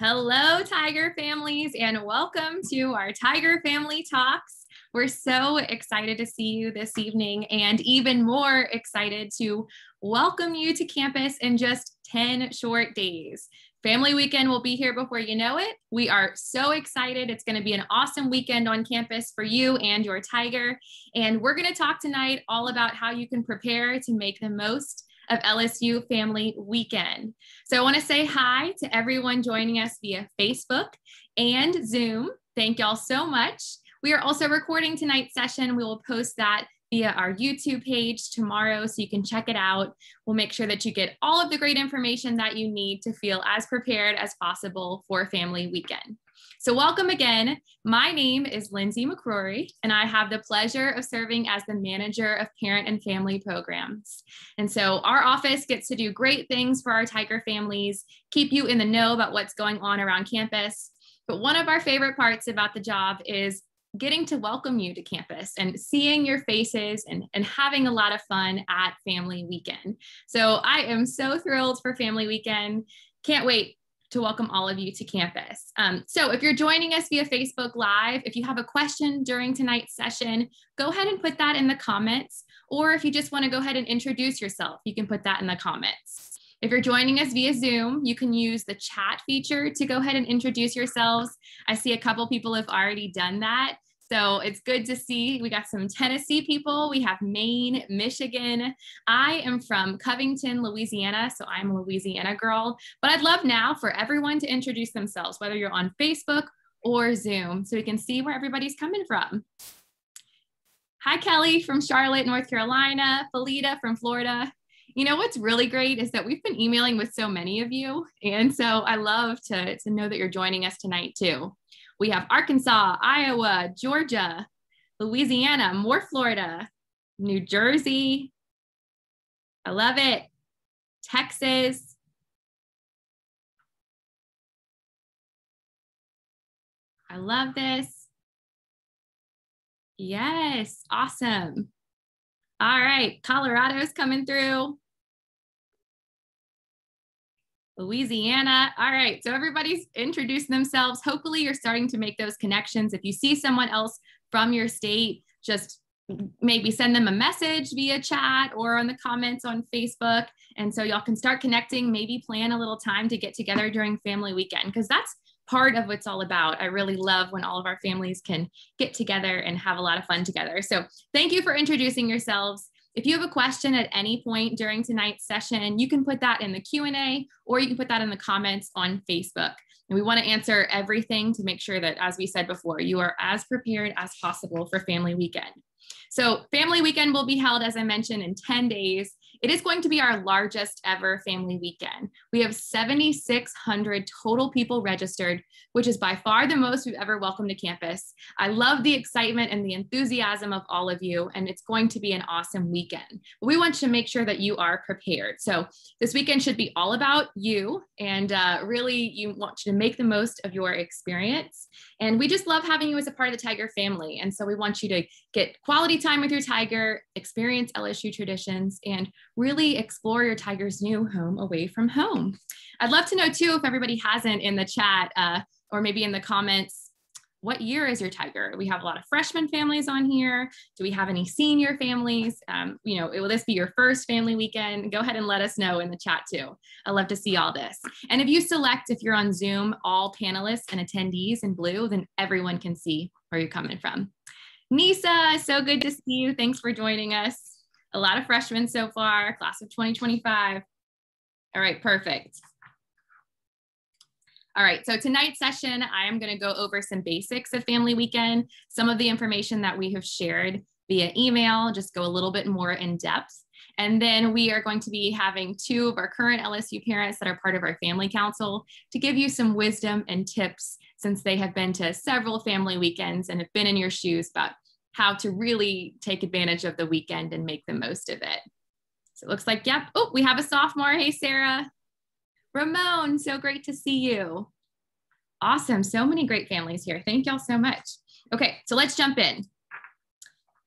Hello, Tiger families, and welcome to our Tiger Family Talks. We're so excited to see you this evening and even more excited to welcome you to campus in just 10 short days. Family Weekend will be here before you know it. We are so excited. It's going to be an awesome weekend on campus for you and your Tiger. And we're going to talk tonight all about how you can prepare to make the most of LSU Family Weekend. So I want to say hi to everyone joining us via Facebook and Zoom. Thank y'all so much. We are also recording tonight's session. We will post that via our YouTube page tomorrow so you can check it out. We'll make sure that you get all of the great information that you need to feel as prepared as possible for Family Weekend. So welcome again. My name is Lindsay McCrory, and I have the pleasure of serving as the manager of Parent and Family programs. And so our office gets to do great things for our Tiger families, keep you in the know about what's going on around campus. But one of our favorite parts about the job is getting to welcome you to campus and seeing your faces and having a lot of fun at Family Weekend. So I am so thrilled for Family Weekend. Can't wait to welcome all of you to campus. So if you're joining us via Facebook Live, if you have a question during tonight's session, go ahead and put that in the comments. Or if you just want to go ahead and introduce yourself, you can put that in the comments. If you're joining us via Zoom, you can use the chat feature to go ahead and introduce yourselves. I see a couple people have already done that. So it's good to see. We got some Tennessee people. We have Maine, Michigan. I am from Covington, Louisiana, so I'm a Louisiana girl. But I'd love now for everyone to introduce themselves, whether you're on Facebook or Zoom, so we can see where everybody's coming from. Hi, Kelly from Charlotte, North Carolina. Felita from Florida. You know what's really great is that we've been emailing with so many of you. And so I love to know that you're joining us tonight too. We have Arkansas, Iowa, Georgia, Louisiana, more Florida, New Jersey. I love it. Texas. I love this. Yes, awesome. All right, Colorado's coming through. Louisiana. All right, so everybody's introducing themselves. Hopefully you're starting to make those connections. If you see someone else from your state, just maybe send them a message via chat or on the comments on Facebook. And so y'all can start connecting, maybe plan a little time to get together during Family Weekend, because that's part of what it's all about. I really love when all of our families can get together and have a lot of fun together. So thank you for introducing yourselves. If you have a question at any point during tonight's session, you can put that in the Q&A or you can put that in the comments on Facebook. And we want to answer everything to make sure that, as we said before, you are as prepared as possible for Family Weekend. So Family Weekend will be held, as I mentioned, in 10 days. It is going to be our largest ever Family Weekend. We have 7,600 total people registered, which is by far the most we've ever welcomed to campus. I love the excitement and the enthusiasm of all of you, and it's going to be an awesome weekend. We want to make sure that you are prepared. So this weekend should be all about you, and really you want you to make the most of your experience. And we just love having you as a part of the Tiger family. And so we want you to get quality time with your Tiger, experience LSU traditions, and really explore your Tiger's new home away from home. I'd love to know too, if everybody hasn't in the chat or maybe in the comments, what year is your Tiger? We have a lot of freshman families on here. Do we have any senior families? You know, will this be your first Family Weekend? Go ahead and let us know in the chat too. I love to see all this. And if you select, if you're on Zoom, all panelists and attendees in blue, then everyone can see where you're coming from. Nisa, so good to see you. Thanks for joining us. A lot of freshmen so far, class of 2025. All right, perfect. All right, so tonight's session, I am going to go over some basics of Family Weekend, some of the information that we have shared via email, just go a little bit more in depth. And then we are going to be having two of our current LSU parents that are part of our family council to give you some wisdom and tips, since they have been to several Family Weekends and have been in your shoes about how to really take advantage of the weekend and make the most of it. So it looks like, yep. Oh, we have a sophomore. Hey, Sarah. Ramon, so great to see you. Awesome. So many great families here. Thank y'all so much. Okay, so let's jump in.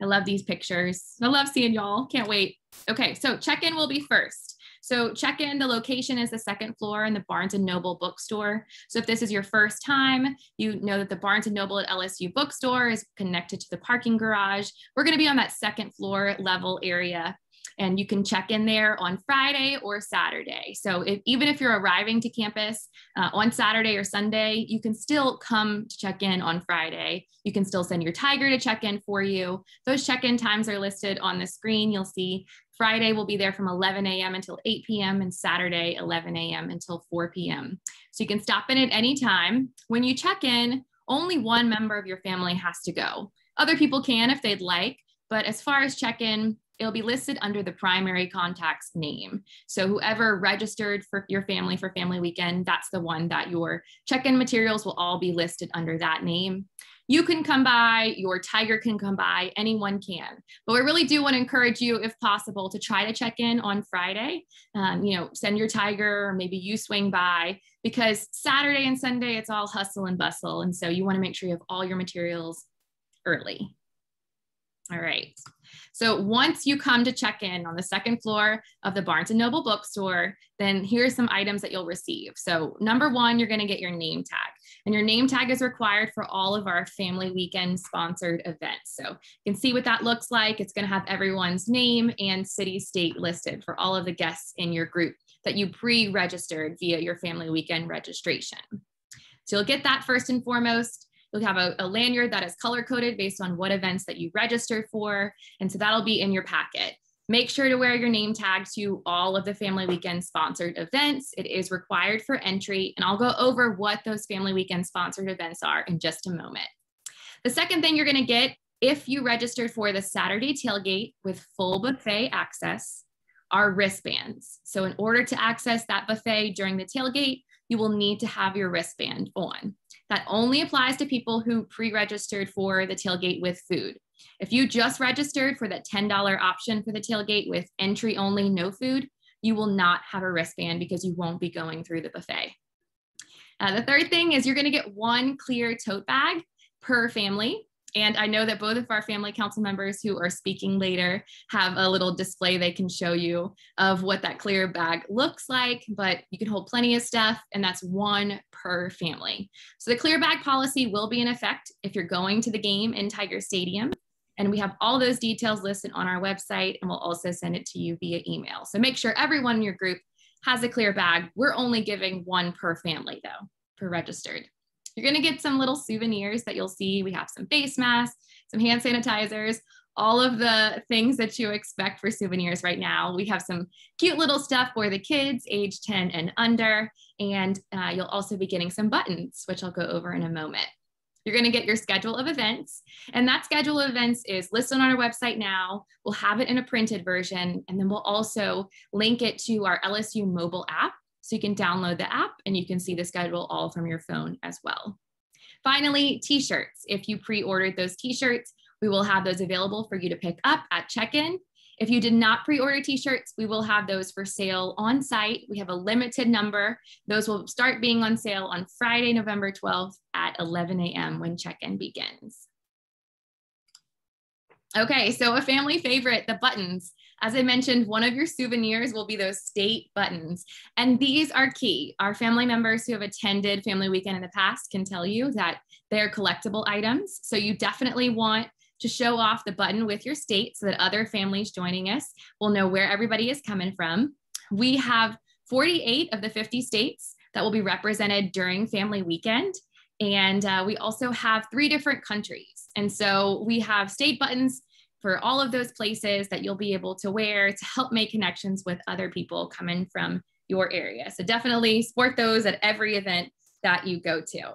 I love these pictures. I love seeing y'all. Can't wait. Okay, so check-in will be first. So check-in, the location is the second floor in the Barnes & Noble bookstore. So if this is your first time, you know that the Barnes & Noble at LSU bookstore is connected to the parking garage. We're going to be on that second floor level area. And you can check in there on Friday or Saturday. So even if you're arriving to campus on Saturday or Sunday, you can still come to check in on Friday. You can still send your Tiger to check in for you. Those check-in times are listed on the screen. You'll see Friday will be there from 11 a.m. until 8 p.m. and Saturday 11 a.m. until 4 p.m. So you can stop in at any time. When you check in, only one member of your family has to go. Other people can if they'd like, but as far as check-in, it'll be listed under the primary contact's name. So whoever registered for your family for Family Weekend, that's the one that your check-in materials will all be listed under that name. You can come by, your Tiger can come by, anyone can. But we really do want to encourage you, if possible, to try to check in on Friday. Send your Tiger, or maybe you swing by, because Saturday and Sunday, it's all hustle and bustle. And so you want to make sure you have all your materials early. All right. So once you come to check in on the second floor of the Barnes & Noble bookstore, then here's some items that you'll receive. So number one, you're going to get your name tag, and your name tag is required for all of our Family Weekend sponsored events. So you can see what that looks like. It's going to have everyone's name and city, state listed for all of the guests in your group that you pre-registered via your Family Weekend registration. So you'll get that first and foremost. You'll have a lanyard that is color-coded based on what events that you registered for. And so that'll be in your packet. Make sure to wear your name tag to all of the Family Weekend sponsored events. It is required for entry, and I'll go over what those Family Weekend sponsored events are in just a moment. The second thing you're gonna get, if you registered for the Saturday tailgate with full buffet access, are wristbands. So in order to access that buffet during the tailgate, you will need to have your wristband on. That only applies to people who pre-registered for the tailgate with food. If you just registered for that $10 option for the tailgate with entry only, no food, you will not have a wristband because you won't be going through the buffet. The third thing is you're going to get one clear tote bag per family. And I know that both of our family council members who are speaking later have a little display they can show you of what that clear bag looks like, but you can hold plenty of stuff, and that's one per family. So the clear bag policy will be in effect if you're going to the game in Tiger Stadium. And we have all those details listed on our website, and we'll also send it to you via email. So make sure everyone in your group has a clear bag. We're only giving one per family though, per registered. You're going to get some little souvenirs that you'll see. We have some face masks, some hand sanitizers, all of the things that you expect for souvenirs right now. We have some cute little stuff for the kids age 10 and under, and you'll also be getting some buttons, which I'll go over in a moment. You're going to get your schedule of events, and that schedule of events is listed on our website now. We'll have it in a printed version, and then we'll also link it to our LSU mobile app. So you can download the app and you can see the schedule all from your phone as well. Finally, t-shirts. If you pre-ordered those t-shirts, we will have those available for you to pick up at check-in. If you did not pre-order t-shirts, we will have those for sale on site. We have a limited number. Those will start being on sale on Friday, November 12th at 11 a.m. when check-in begins. Okay, so a family favorite, the buttons. As I mentioned, one of your souvenirs will be those state buttons. And these are key. Our family members who have attended Family Weekend in the past can tell you that they're collectible items. So you definitely want to show off the button with your state so that other families joining us will know where everybody is coming from. We have 48 of the 50 states that will be represented during Family Weekend. And we also have 3 different countries. And so we have state buttons for all of those places that you'll be able to wear to help make connections with other people coming from your area. So definitely sport those at every event that you go to.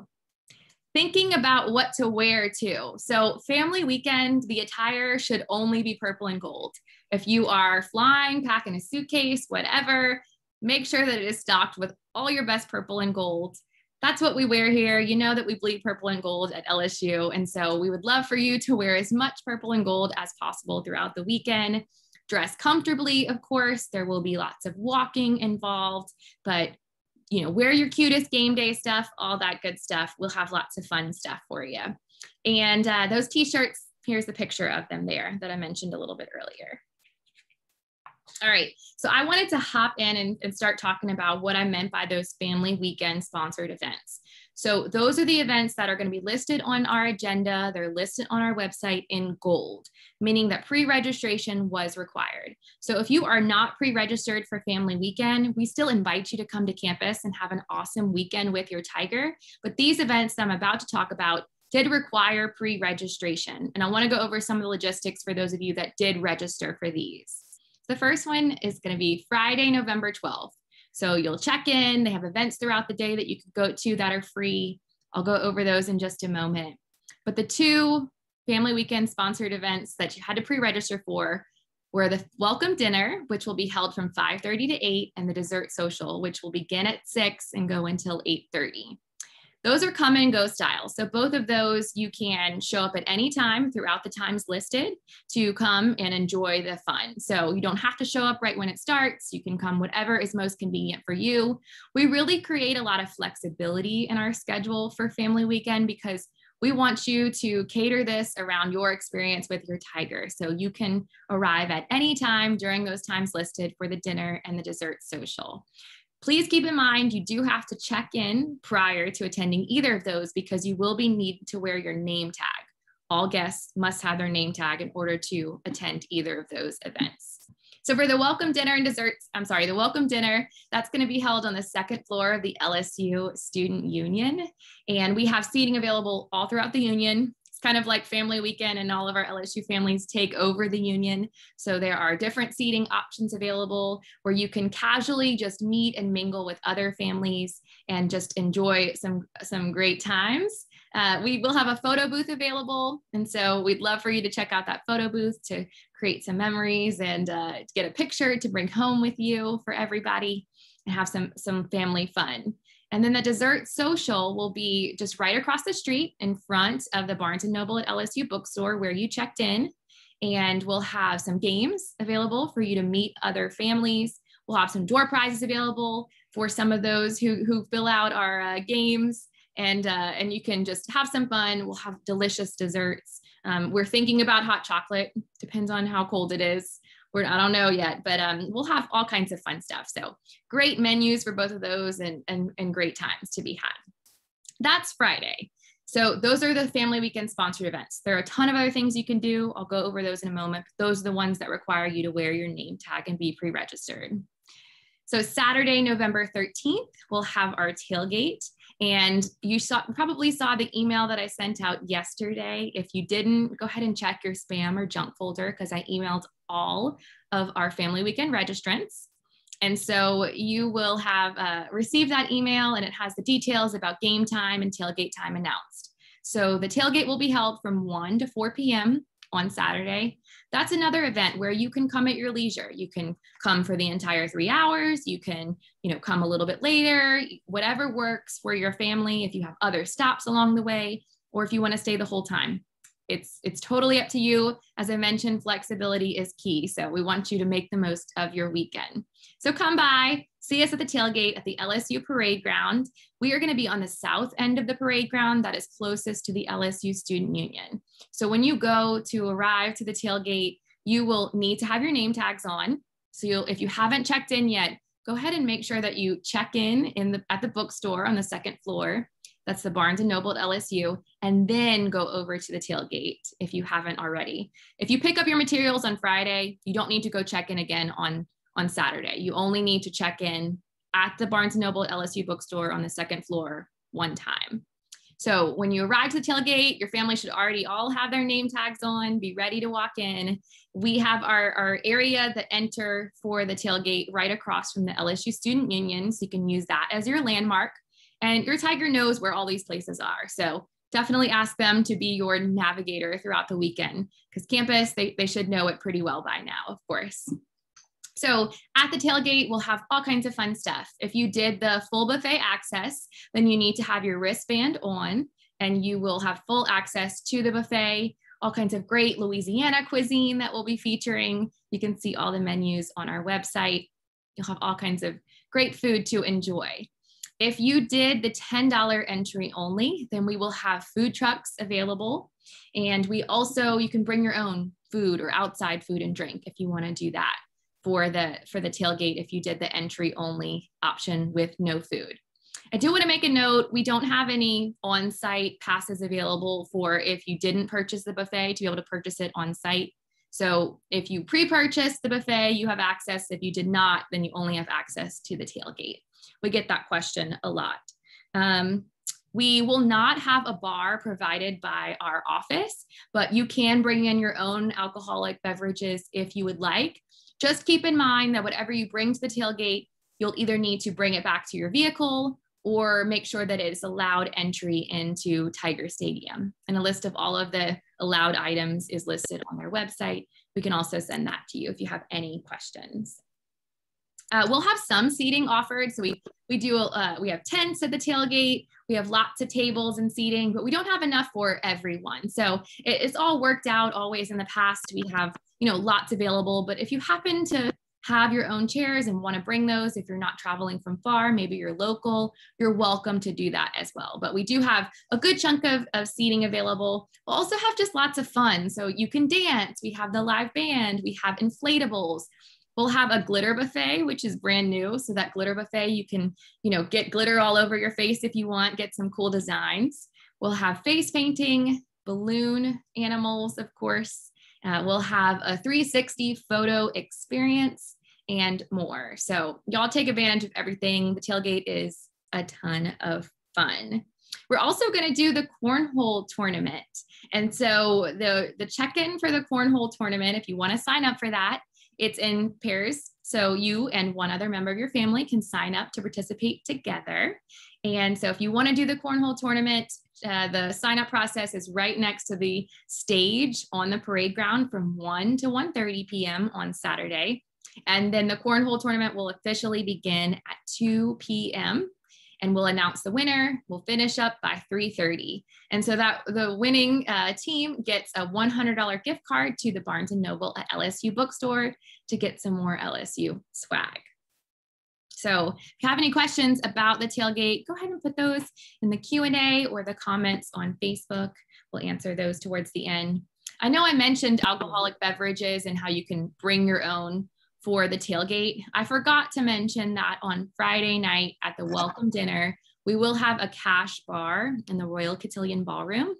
Thinking about what to wear too. So Family Weekend, the attire should only be purple and gold. If you are flying, packing a suitcase, whatever, make sure that it is stocked with all your best purple and gold. That's what we wear here. You know that we bleed purple and gold at LSU. And so we would love for you to wear as much purple and gold as possible throughout the weekend. Dress comfortably, of course. There will be lots of walking involved, but wear your cutest game day stuff, all that good stuff. We'll have lots of fun stuff for you. And those t-shirts, here's the picture of them there that I mentioned a little bit earlier. All right, so I wanted to hop in and start talking about what I meant by those family weekend sponsored events. So those are the events that are going to be listed on our agenda. They're listed on our website in gold, meaning that pre-registration was required. So if you are not pre-registered for Family Weekend, we still invite you to come to campus and have an awesome weekend with your tiger. But these events that I'm about to talk about did require pre-registration. And I want to go over some of the logistics for those of you that did register for these. The first one is going to be Friday, November 12th. So you'll check in. They have events throughout the day that you can go to that are free. I'll go over those in just a moment. But the two Family Weekend sponsored events that you had to pre-register for were the welcome dinner, which will be held from 5:30 to 8, and the dessert social, which will begin at 6 and go until 8:30. Those are come and go style. So both of those, you can show up at any time throughout the times listed to come and enjoy the fun. So you don't have to show up right when it starts. You can come whatever is most convenient for you. We really create a lot of flexibility in our schedule for Family Weekend because we want you to cater this around your experience with your tiger. So you can arrive at any time during those times listed for the dinner and the dessert social. Please keep in mind, you do have to check in prior to attending either of those because you will be needed to wear your name tag. All guests must have their name tag in order to attend either of those events. So for the welcome dinner and desserts, the welcome dinner, that's going to be held on the second floor of the LSU Student Union. And we have seating available all throughout the union. It's kind of like Family Weekend and all of our LSU families take over the union. So there are different seating options available where you can casually just meet and mingle with other families and just enjoy some great times. We will have a photo booth available. And so we'd love for you to check out that photo booth to create some memories and to get a picture to bring home with you for everybody and have some family fun. And then the dessert social will be just right across the street in front of the Barnes & Noble at LSU bookstore where you checked in. And we'll have some games available for you to meet other families. We'll have some door prizes available for some of those who fill out our games. And you can just have some fun. We'll have delicious desserts. We're thinking about hot chocolate. Depends on how cold it is. I don't know yet, but we'll have all kinds of fun stuff. So great menus for both of those and great times to be had. That's Friday. So those are the Family Weekend sponsored events. There are a ton of other things you can do. I'll go over those in a moment. But those are the ones that require you to wear your name tag and be pre-registered. So Saturday, November 13th, we'll have our tailgate. And you probably saw the email that I sent out yesterday. If you didn't, go ahead and check your spam or junk folder because I emailed all of our Family Weekend registrants. And so you will have received that email and it has the details about game time and tailgate time announced. So the tailgate will be held from 1 to 4 p.m. on Saturday. That's another event where you can come at your leisure. You can come for the entire 3 hours. You can, come a little bit later, whatever works for your family. If you have other stops along the way, or if you want to stay the whole time, it's totally up to you. As I mentioned, flexibility is key. So we want you to make the most of your weekend. So come by, see us at the tailgate at the LSU parade ground. We are going to be on the south end of the parade ground that is closest to the LSU Student Union. So when you go to arrive to the tailgate, you will need to have your name tags on. So if you haven't checked in yet, go ahead and make sure that you check in at the bookstore on the second floor. That's the Barnes & Noble at LSU, and then go over to the tailgate if you haven't already. If you pick up your materials on Friday, you don't need to go check in again on Saturday. You only need to check in at the Barnes & Noble at LSU bookstore on the second floor one time. So when you arrive to the tailgate, your family should already all have their name tags on, be ready to walk in. We have our area that enter for the tailgate right across from the LSU Student Union, so you can use that as your landmark. And your tiger knows where all these places are. So definitely ask them to be your navigator throughout the weekend because campus, they should know it pretty well by now, of course. So at the tailgate, we'll have all kinds of fun stuff. If you did the full buffet access, then you need to have your wristband on and you will have full access to the buffet, all kinds of great Louisiana cuisine that we'll be featuring. You can see all the menus on our website. You'll have all kinds of great food to enjoy. If you did the $10 entry only, then we will have food trucks available. And you can bring your own food or outside food and drink if you want to do that for the tailgate if you did the entry only option with no food. I do want to make a note, we don't have any on-site passes available for if you didn't purchase the buffet to be able to purchase it on-site. So if you pre-purchased the buffet, you have access. If you did not, then you only have access to the tailgate. We get that question a lot. We will not have a bar provided by our office, but you can bring in your own alcoholic beverages if you would like. Just keep in mind that whatever you bring to the tailgate, you'll either need to bring it back to your vehicle or make sure that it is allowed entry into Tiger Stadium. And a list of all of the allowed items is listed on their website. We can also send that to you if you have any questions. We'll have some seating offered. So we have tents at the tailgate. We have lots of tables and seating, but we don't have enough for everyone. So it's all worked out always in the past. We have, lots available, but if you happen to have your own chairs and want to bring those, if you're not traveling from far, maybe you're local, you're welcome to do that as well. But we do have a good chunk of seating available. We'll also have just lots of fun. So you can dance. We have the live band. We have inflatables. We'll have a glitter buffet, which is brand new. So that glitter buffet, you can, get glitter all over your face if you want, get some cool designs. We'll have face painting, balloon animals, of course. We'll have a 360 photo experience and more. So y'all take advantage of everything. The tailgate is a ton of fun. We're also going to do the cornhole tournament. And so the check-in for the cornhole tournament, if you want to sign up for that, it's in pairs. So you and one other member of your family can sign up to participate together. And so if you want to do the cornhole tournament, the sign-up process is right next to the stage on the parade ground from 1 to 1:30 p.m. on Saturday. And then the cornhole tournament will officially begin at 2 p.m. and we'll announce the winner. We'll finish up by 3:30. And so that the winning team gets a $100 gift card to the Barnes & Noble at LSU bookstore to get some more LSU swag. So if you have any questions about the tailgate, go ahead and put those in the Q&A or the comments on Facebook. We'll answer those towards the end. I know I mentioned alcoholic beverages and how you can bring your own for the tailgate. I forgot to mention that on Friday night at the welcome dinner, we will have a cash bar in the Royal Cotillion Ballroom.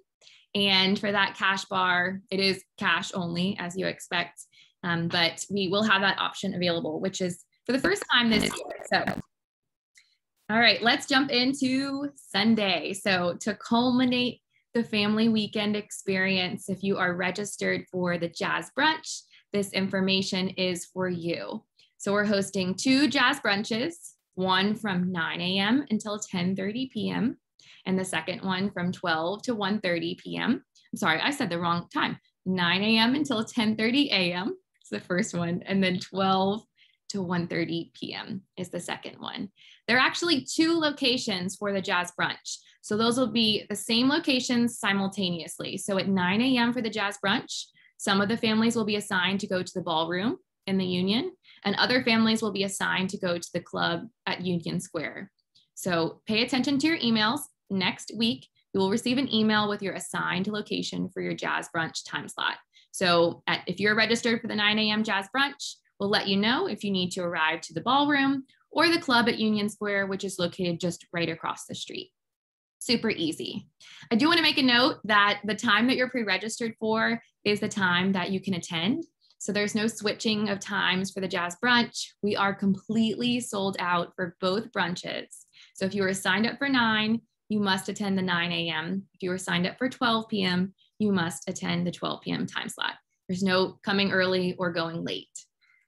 And for that cash bar, it is cash only, as you expect, but we will have that option available, which is for the first time this year. So, all right, let's jump into Sunday. So to culminate the family weekend experience, if you are registered for the Jazz Brunch, this information is for you. So we're hosting 2 jazz brunches, one from 9 a.m. until 10:30 p.m. and the second one from 12 to 1:30 p.m. I'm sorry, I said the wrong time. 9 a.m. until 10:30 a.m. is the first one, and then 12 to 1:30 p.m. is the second one. There are actually 2 locations for the Jazz Brunch. So those will be the same locations simultaneously. So at 9 a.m. for the Jazz Brunch, some of the families will be assigned to go to the ballroom in the Union, and other families will be assigned to go to the club at Union Square. So pay attention to your emails. Next week, you will receive an email with your assigned location for your Jazz Brunch time slot. So if you're registered for the 9 a.m. Jazz Brunch, we'll let you know if you need to arrive to the ballroom or the club at Union Square, which is located just right across the street. Super easy. I do want to make a note that the time that you're pre-registered for is the time that you can attend. So there's no switching of times for the Jazz Brunch. We are completely sold out for both brunches. So if you were signed up for 9, you must attend the 9 a.m. If you were signed up for 12 p.m., you must attend the 12 p.m. time slot. There's no coming early or going late.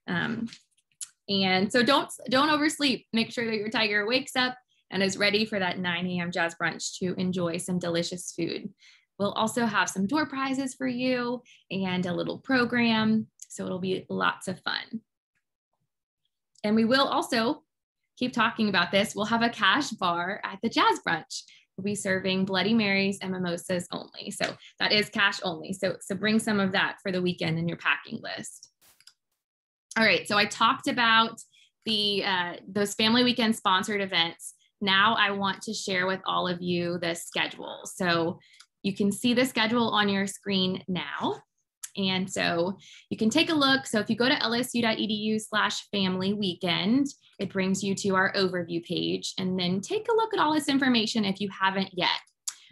And so don't oversleep. Make sure that your tiger wakes up and is ready for that 9 a.m. Jazz Brunch to enjoy some delicious food. We'll also have some door prizes for you and a little program. So it'll be lots of fun. And we will also keep talking about this. We'll have a cash bar at the Jazz Brunch. We'll be serving Bloody Marys and mimosas only. So that is cash only. So bring some of that for the weekend in your packing list. All right, so I talked about those family weekend sponsored events. Now I want to share with all of you the schedule. So you can see the schedule on your screen now. And so you can take a look. So if you go to lsu.edu/family weekend, it brings you to our overview page, and then take a look at all this information if you haven't yet.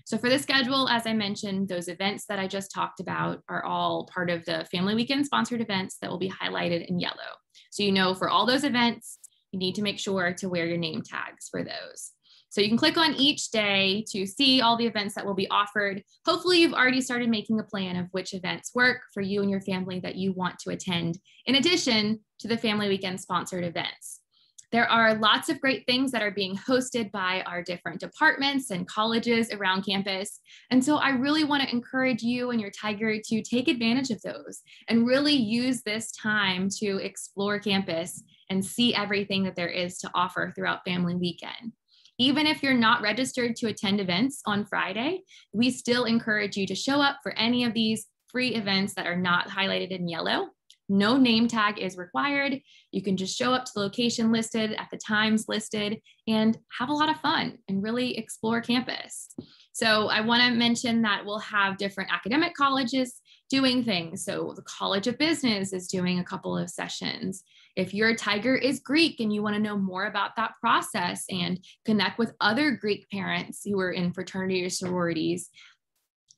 So for the schedule, as I mentioned, those events that I just talked about are all part of the Family Weekend sponsored events that will be highlighted in yellow. So you know, for all those events, you need to make sure to wear your name tags for those. So you can click on each day to see all the events that will be offered. Hopefully you've already started making a plan of which events work for you and your family that you want to attend, in addition to the Family Weekend sponsored events. There are lots of great things that are being hosted by our different departments and colleges around campus. And so I really want to encourage you and your Tiger to take advantage of those and really use this time to explore campus and see everything that there is to offer throughout Family Weekend. Even if you're not registered to attend events on Friday, we still encourage you to show up for any of these free events that are not highlighted in yellow. No name tag is required. You can just show up to the location listed at the times listed and have a lot of fun and really explore campus. So I want to mention that we'll have different academic colleges doing things. So the College of Business is doing a couple of sessions. If your Tiger is Greek and you want to know more about that process and connect with other Greek parents who are in fraternity or sororities,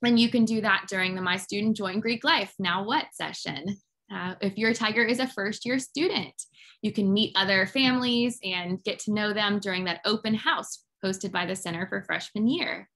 then you can do that during the My Student Join Greek Life Now What session. If your Tiger is a first-year student, you can meet other families and get to know them during that open house hosted by the Center for Freshman Year.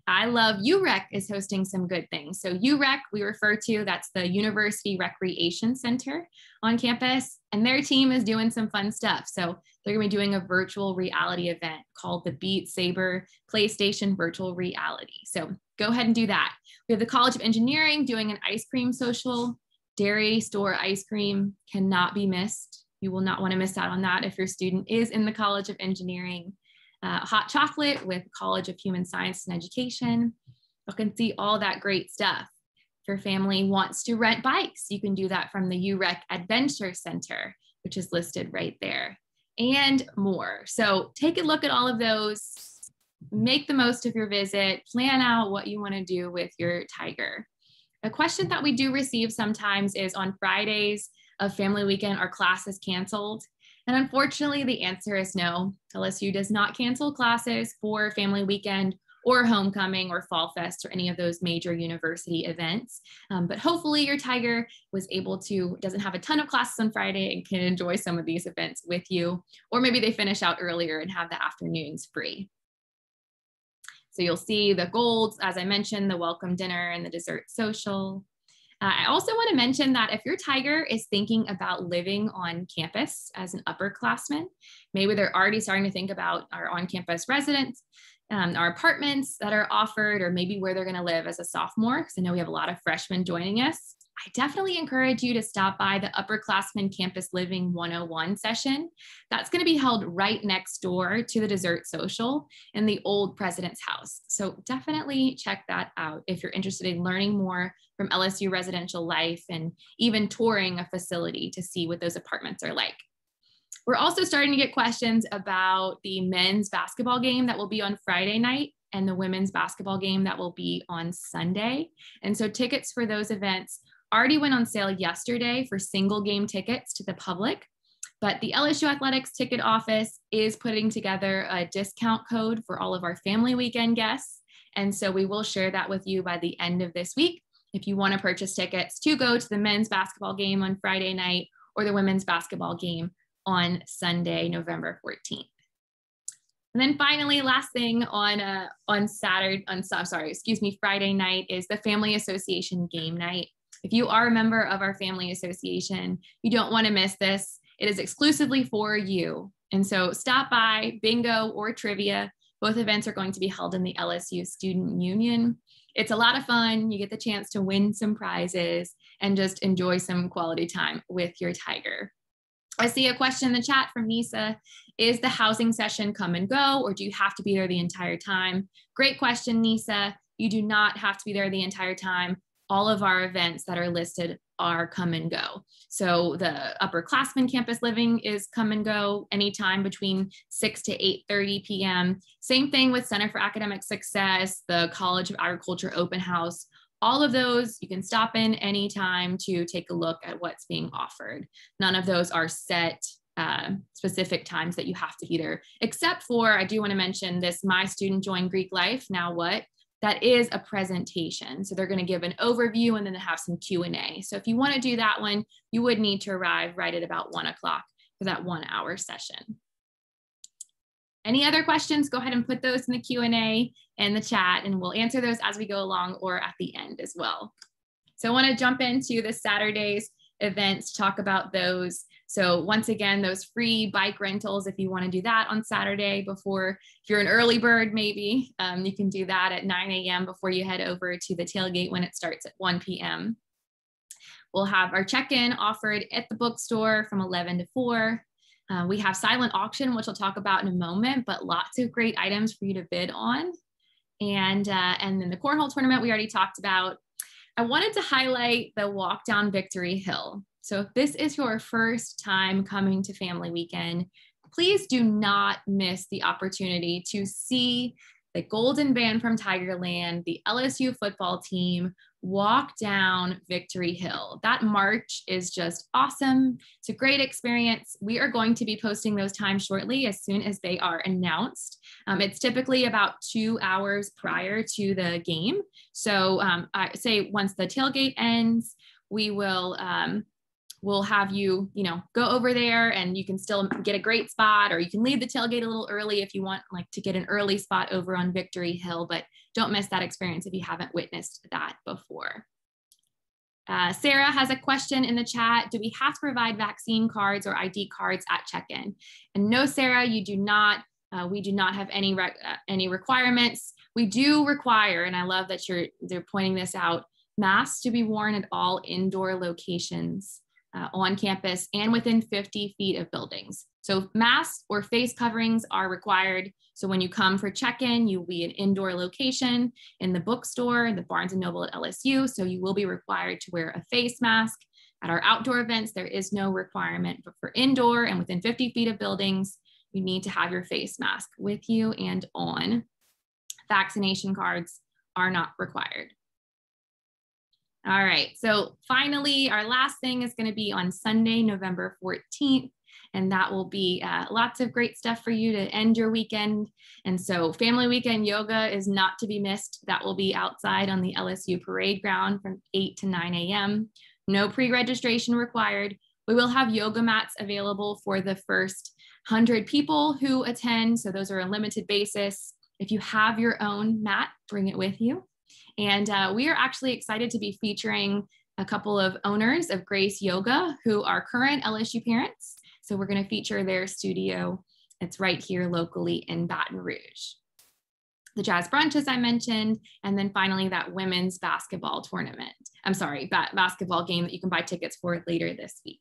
I love UREC is hosting some good things. So UREC, we refer to, that's the University Recreation Center on campus, and their team is doing some fun stuff. So they're gonna be doing a virtual reality event called the Beat Saber PlayStation Virtual Reality. So go ahead and do that. We have the College of Engineering doing an ice cream social. Dairy store ice cream cannot be missed. You will not want to miss out on that if your student is in the College of Engineering. Hot chocolate with College of Human Science and Education. You can see all that great stuff. If your family wants to rent bikes, you can do that from the UREC Adventure Center, which is listed right there, and more. So take a look at all of those, make the most of your visit, plan out what you want to do with your Tiger. A question that we do receive sometimes is, on Fridays of Family Weekend, are classes canceled? And unfortunately, the answer is no. LSU does not cancel classes for Family Weekend or Homecoming or Fall Fest or any of those major university events. But hopefully your Tiger was able to, doesn't have a ton of classes on Friday and can enjoy some of these events with you. Or maybe they finish out earlier and have the afternoons free. So you'll see the golds, as I mentioned, the welcome dinner and the dessert social. I also want to mention that if your Tiger is thinking about living on campus as an upperclassman, maybe they're already starting to think about our on-campus residents, our apartments that are offered, or maybe where they're going to live as a sophomore, because I know we have a lot of freshmen joining us. I definitely encourage you to stop by the Upperclassmen Campus Living 101 session. That's going to be held right next door to the dessert social in the old President's House. So definitely check that out if you're interested in learning more from LSU residential life and even touring a facility to see what those apartments are like. We're also starting to get questions about the men's basketball game that will be on Friday night and the women's basketball game that will be on Sunday. And so tickets for those events already went on sale yesterday for single game tickets to the public, but the LSU Athletics ticket office is putting together a discount code for all of our Family Weekend guests. And so we will share that with you by the end of this week if you want to purchase tickets to go to the men's basketball game on Friday night or the women's basketball game on Sunday, November 14th. And then finally, last thing on Friday night is the Family Association game night. If you are a member of our Family Association, you don't want to miss this. It is exclusively for you. And so stop by, bingo or trivia. Both events are going to be held in the LSU Student Union. It's a lot of fun. You get the chance to win some prizes and just enjoy some quality time with your Tiger. I see a question in the chat from Nisa. Is the housing session come and go, or do you have to be there the entire time? Great question, Nisa. You do not have to be there the entire time. All of our events that are listed are come and go. So the Upperclassmen Campus Living is come and go anytime between 6 to 8:30 p.m. Same thing with Center for Academic Success, the College of Agriculture Open House. all of those, you can stop in anytime to take a look at what's being offered. None of those are set specific times that you have to be there, except for, I do want to mention this, My Student Joined Greek Life, Now What? That is a presentation. So they're going to give an overview and then they have some Q&A. So if you want to do that one, you would need to arrive right at about 1 o'clock for that 1 hour session. Any other questions? Go ahead and put those in the Q&A and the chat, and we'll answer those as we go along or at the end as well. So I want to jump into the Saturday's events, talk about those. So once again, those free bike rentals, if you want to do that on Saturday before, if you're an early bird, maybe you can do that at 9 a.m. before you head over to the tailgate when it starts at 1 p.m. We'll have our check-in offered at the bookstore from 11 to 4. We have silent auction, which I'll talk about in a moment, but lots of great items for you to bid on. And then the cornhole tournament we already talked about. I wanted to highlight the walk down Victory Hill. So if this is your first time coming to Family Weekend, please do not miss the opportunity to see the Golden Band from Tigerland, the LSU football team, walk down Victory Hill. That march is just awesome. It's a great experience. We are going to be posting those times shortly as soon as they are announced. It's typically about 2 hours prior to the game. So I say once the tailgate ends, we will we'll have you, go over there and you can still get a great spot, or you can leave the tailgate a little early if you want to get an early spot over on Victory Hill, but don't miss that experience if you haven't witnessed that before. Sarah has a question in the chat. Do we have to provide vaccine cards or ID cards at check-in? And no, Sarah, you do not. We do not have any requirements. We do require, and I love that they're pointing this out, masks to be worn at all indoor locations on campus and within 50 feet of buildings. So masks or face coverings are required. So when you come for check-in, you'll be an indoor location in the bookstore, the Barnes & Noble at LSU. So you will be required to wear a face mask. At our outdoor events, there is no requirement, but for indoor and within 50 feet of buildings, you need to have your face mask with you and on. Vaccination cards are not required. All right, so finally, our last thing is going to be on Sunday, November 14th, and that will be lots of great stuff for you to end your weekend. And so Family Weekend Yoga is not to be missed. That will be outside on the LSU parade ground from 8 to 9 a.m. No pre-registration required. We will have yoga mats available for the first 100 people who attend, so those are a limited basis. If you have your own mat, bring it with you. And we are actually excited to be featuring a couple of owners of Grace Yoga who are current LSU parents. So we're going to feature their studio. It's right here locally in Baton Rouge. The Jazz Brunch, as I mentioned, and then finally that women's basketball tournament. I'm sorry, basketball game that you can buy tickets for later this week.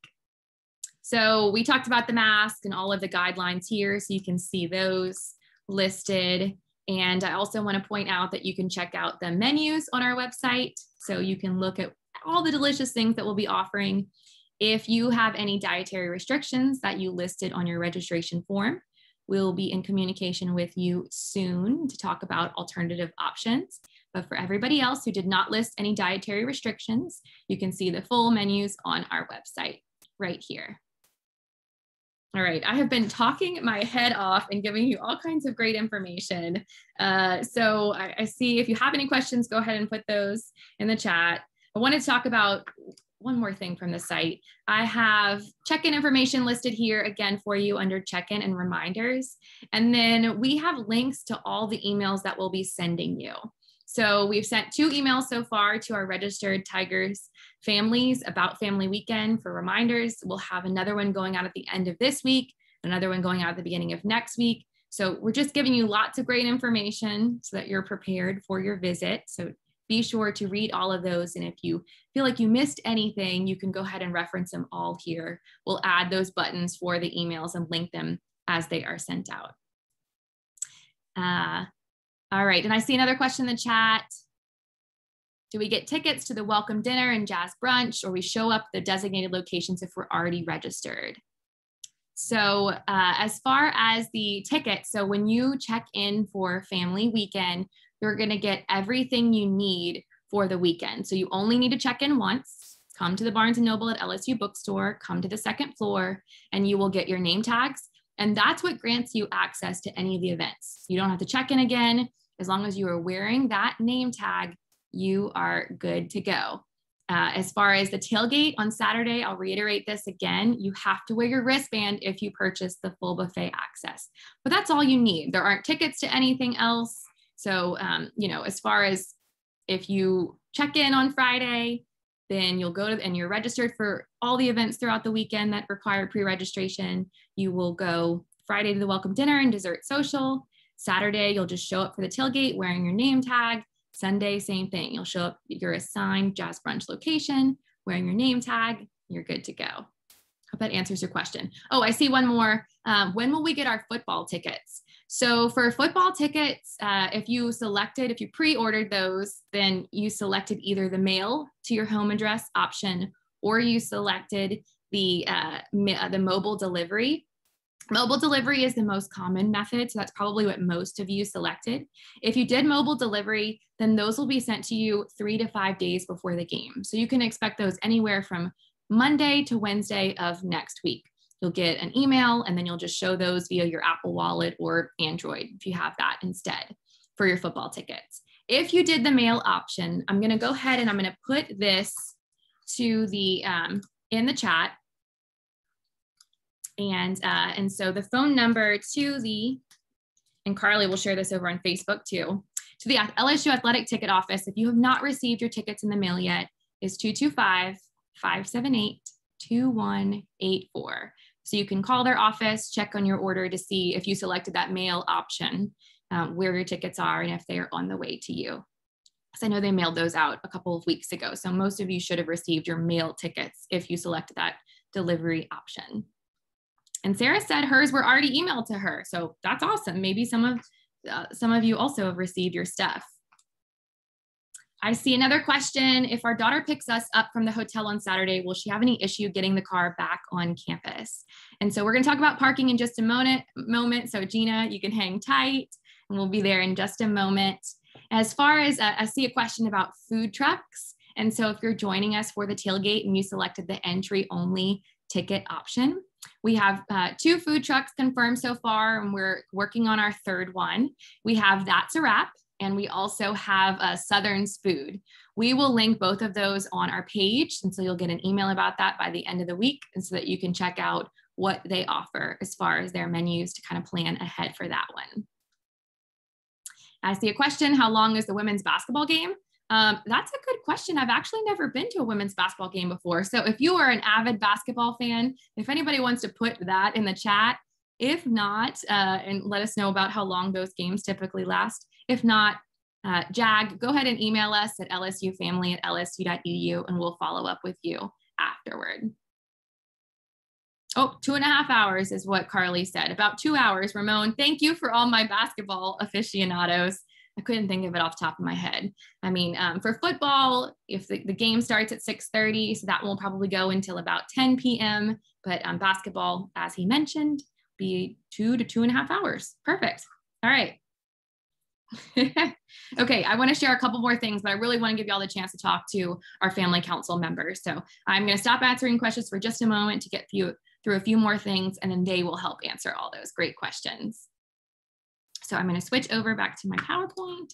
So we talked about the mask and all of the guidelines here, so you can see those listed. And I also want to point out that you can check out the menus on our website. So you can look at all the delicious things that we'll be offering. If you have any dietary restrictions that you listed on your registration form, we'll be in communication with you soon to talk about alternative options. But for everybody else who did not list any dietary restrictions, you can see the full menus on our website right here. All right, I have been talking my head off and giving you all kinds of great information. So I see if you have any questions, go ahead and put those in the chat. I wanted to talk about one more thing from the site. I have check-in information listed here again for you under check-in and reminders. And then we have links to all the emails that we'll be sending you. So we've sent 2 emails so far to our registered Tigers families about Family Weekend for reminders. We'll have another one going out at the end of this week, another one going out at the beginning of next week. So we're just giving you lots of great information so that you're prepared for your visit. So be sure to read all of those. And if you feel like you missed anything, you can go ahead and reference them all here. We'll add those buttons for the emails and link them as they are sent out. All right, and I see another question in the chat. Do we get tickets to the welcome dinner and jazz brunch, or we show up the designated locations if we're already registered? So as far as the tickets, so when you check in for Family Weekend, you're gonna get everything you need for the weekend. So you only need to check in once. Come to the Barnes & Noble at LSU bookstore, come to the second floor, and you will get your name tags. And that's what grants you access to any of the events. You don't have to check in again. As long as you are wearing that name tag, you are good to go. As far as the tailgate on Saturday, I'll reiterate this again. You have to wear your wristband if you purchase the full buffet access, but that's all you need. There aren't tickets to anything else. So, as far as if you check in on Friday, then you'll go to, and you're registered for all the events throughout the weekend that require pre-registration. You will go Friday to the welcome dinner and dessert social. Saturday, you'll just show up for the tailgate wearing your name tag. Sunday, same thing. You'll show up at your assigned Jazz Brunch location, wearing your name tag. You're good to go. Hope that answers your question. Oh, I see one more. When will we get our football tickets? So for football tickets, if you pre-ordered those, then you selected either the mail to your home address option, or you selected the mobile delivery. Mobile delivery is the most common method, so that's probably what most of you selected. If you did mobile delivery, then those will be sent to you 3 to 5 days before the game. So you can expect those anywhere from Monday to Wednesday of next week. You'll get an email, and then you'll just show those via your Apple Wallet or Android if you have that instead for your football tickets. If you did the mail option, I'm going to go ahead and I'm going to put this to the in the chat. And so the phone number to the, and Carly will share this over on Facebook too, to the LSU Athletic Ticket Office, if you have not received your tickets in the mail yet, is 225-578-2184. So you can call their office, check on your order to see if you selected that mail option, where your tickets are and if they are on the way to you. Because I know they mailed those out a couple of weeks ago. So most of you should have received your mail tickets if you selected that delivery option. And Sarah said hers were already emailed to her. So that's awesome. Maybe some of you also have received your stuff. I see another question. If our daughter picks us up from the hotel on Saturday, will she have any issue getting the car back on campus? And so we're going to talk about parking in just a moment. So Gina, you can hang tight and we'll be there in just a moment. As far as I see a question about food trucks. And so if you're joining us for the tailgate and you selected the entry only ticket option, we have 2 food trucks confirmed so far, and we're working on our 3rd one. We have That's a Wrap, and we also have Southern's Food. We will link both of those on our page, and so you'll get an email about that by the end of the week, and so that you can check out what they offer as far as their menus to kind of plan ahead for that one. I see a question, how long is the women's basketball game? That's a good question. I've actually never been to a women's basketball game before. So if you are an avid basketball fan, if anybody wants to put that in the chat, if not, and let us know about how long those games typically last. If not, Jag, go ahead and email us at lsufamily@lsu.edu and we'll follow up with you afterward. Oh, 2.5 hours is what Carly said. About 2 hours, Ramon. Thank you for all my basketball aficionados. I couldn't think of it off the top of my head. I mean, for football, if the game starts at 6:30, so that will probably go until about 10 p.m. But basketball, as he mentioned, be 2 to 2.5 hours. Perfect. All right. Okay, I want to share a couple more things, but I really want to give you all the chance to talk to our family council members. So I'm going to stop answering questions for just a moment to get through a few more things, and then they will help answer all those great questions. So I'm going to switch over back to my PowerPoint.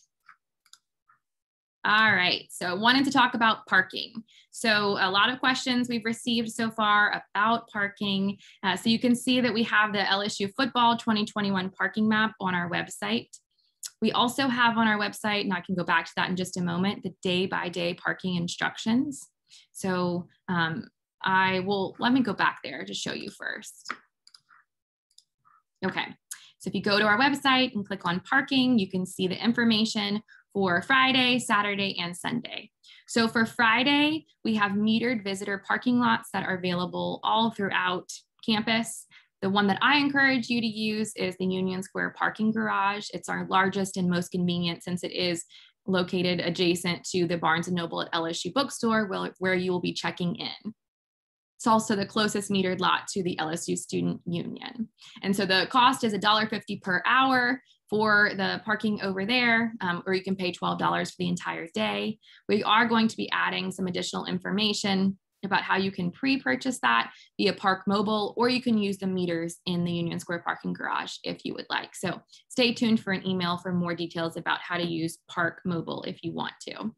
All right, so I wanted to talk about parking. So a lot of questions we've received so far about parking. So you can see that we have the LSU football 2021 parking map on our website. We also have on our website, and I can go back to that in just a moment, the day-by-day parking instructions. So let me go back there to show you first. Okay. So if you go to our website and click on parking, you can see the information for Friday, Saturday, and Sunday. So for Friday, we have metered visitor parking lots that are available all throughout campus. The one that I encourage you to use is the Union Square parking garage. It's our largest and most convenient since it is located adjacent to the Barnes & Noble at LSU bookstore where you will be checking in. It's also the closest metered lot to the LSU Student Union. And so the cost is $1.50 per hour. for the parking over there, or you can pay $12 for the entire day. We are going to be adding some additional information about how you can pre-purchase that via Park Mobile, or you can use the meters in the Union Square parking garage if you would like. So stay tuned for an email for more details about how to use Park Mobile if you want to.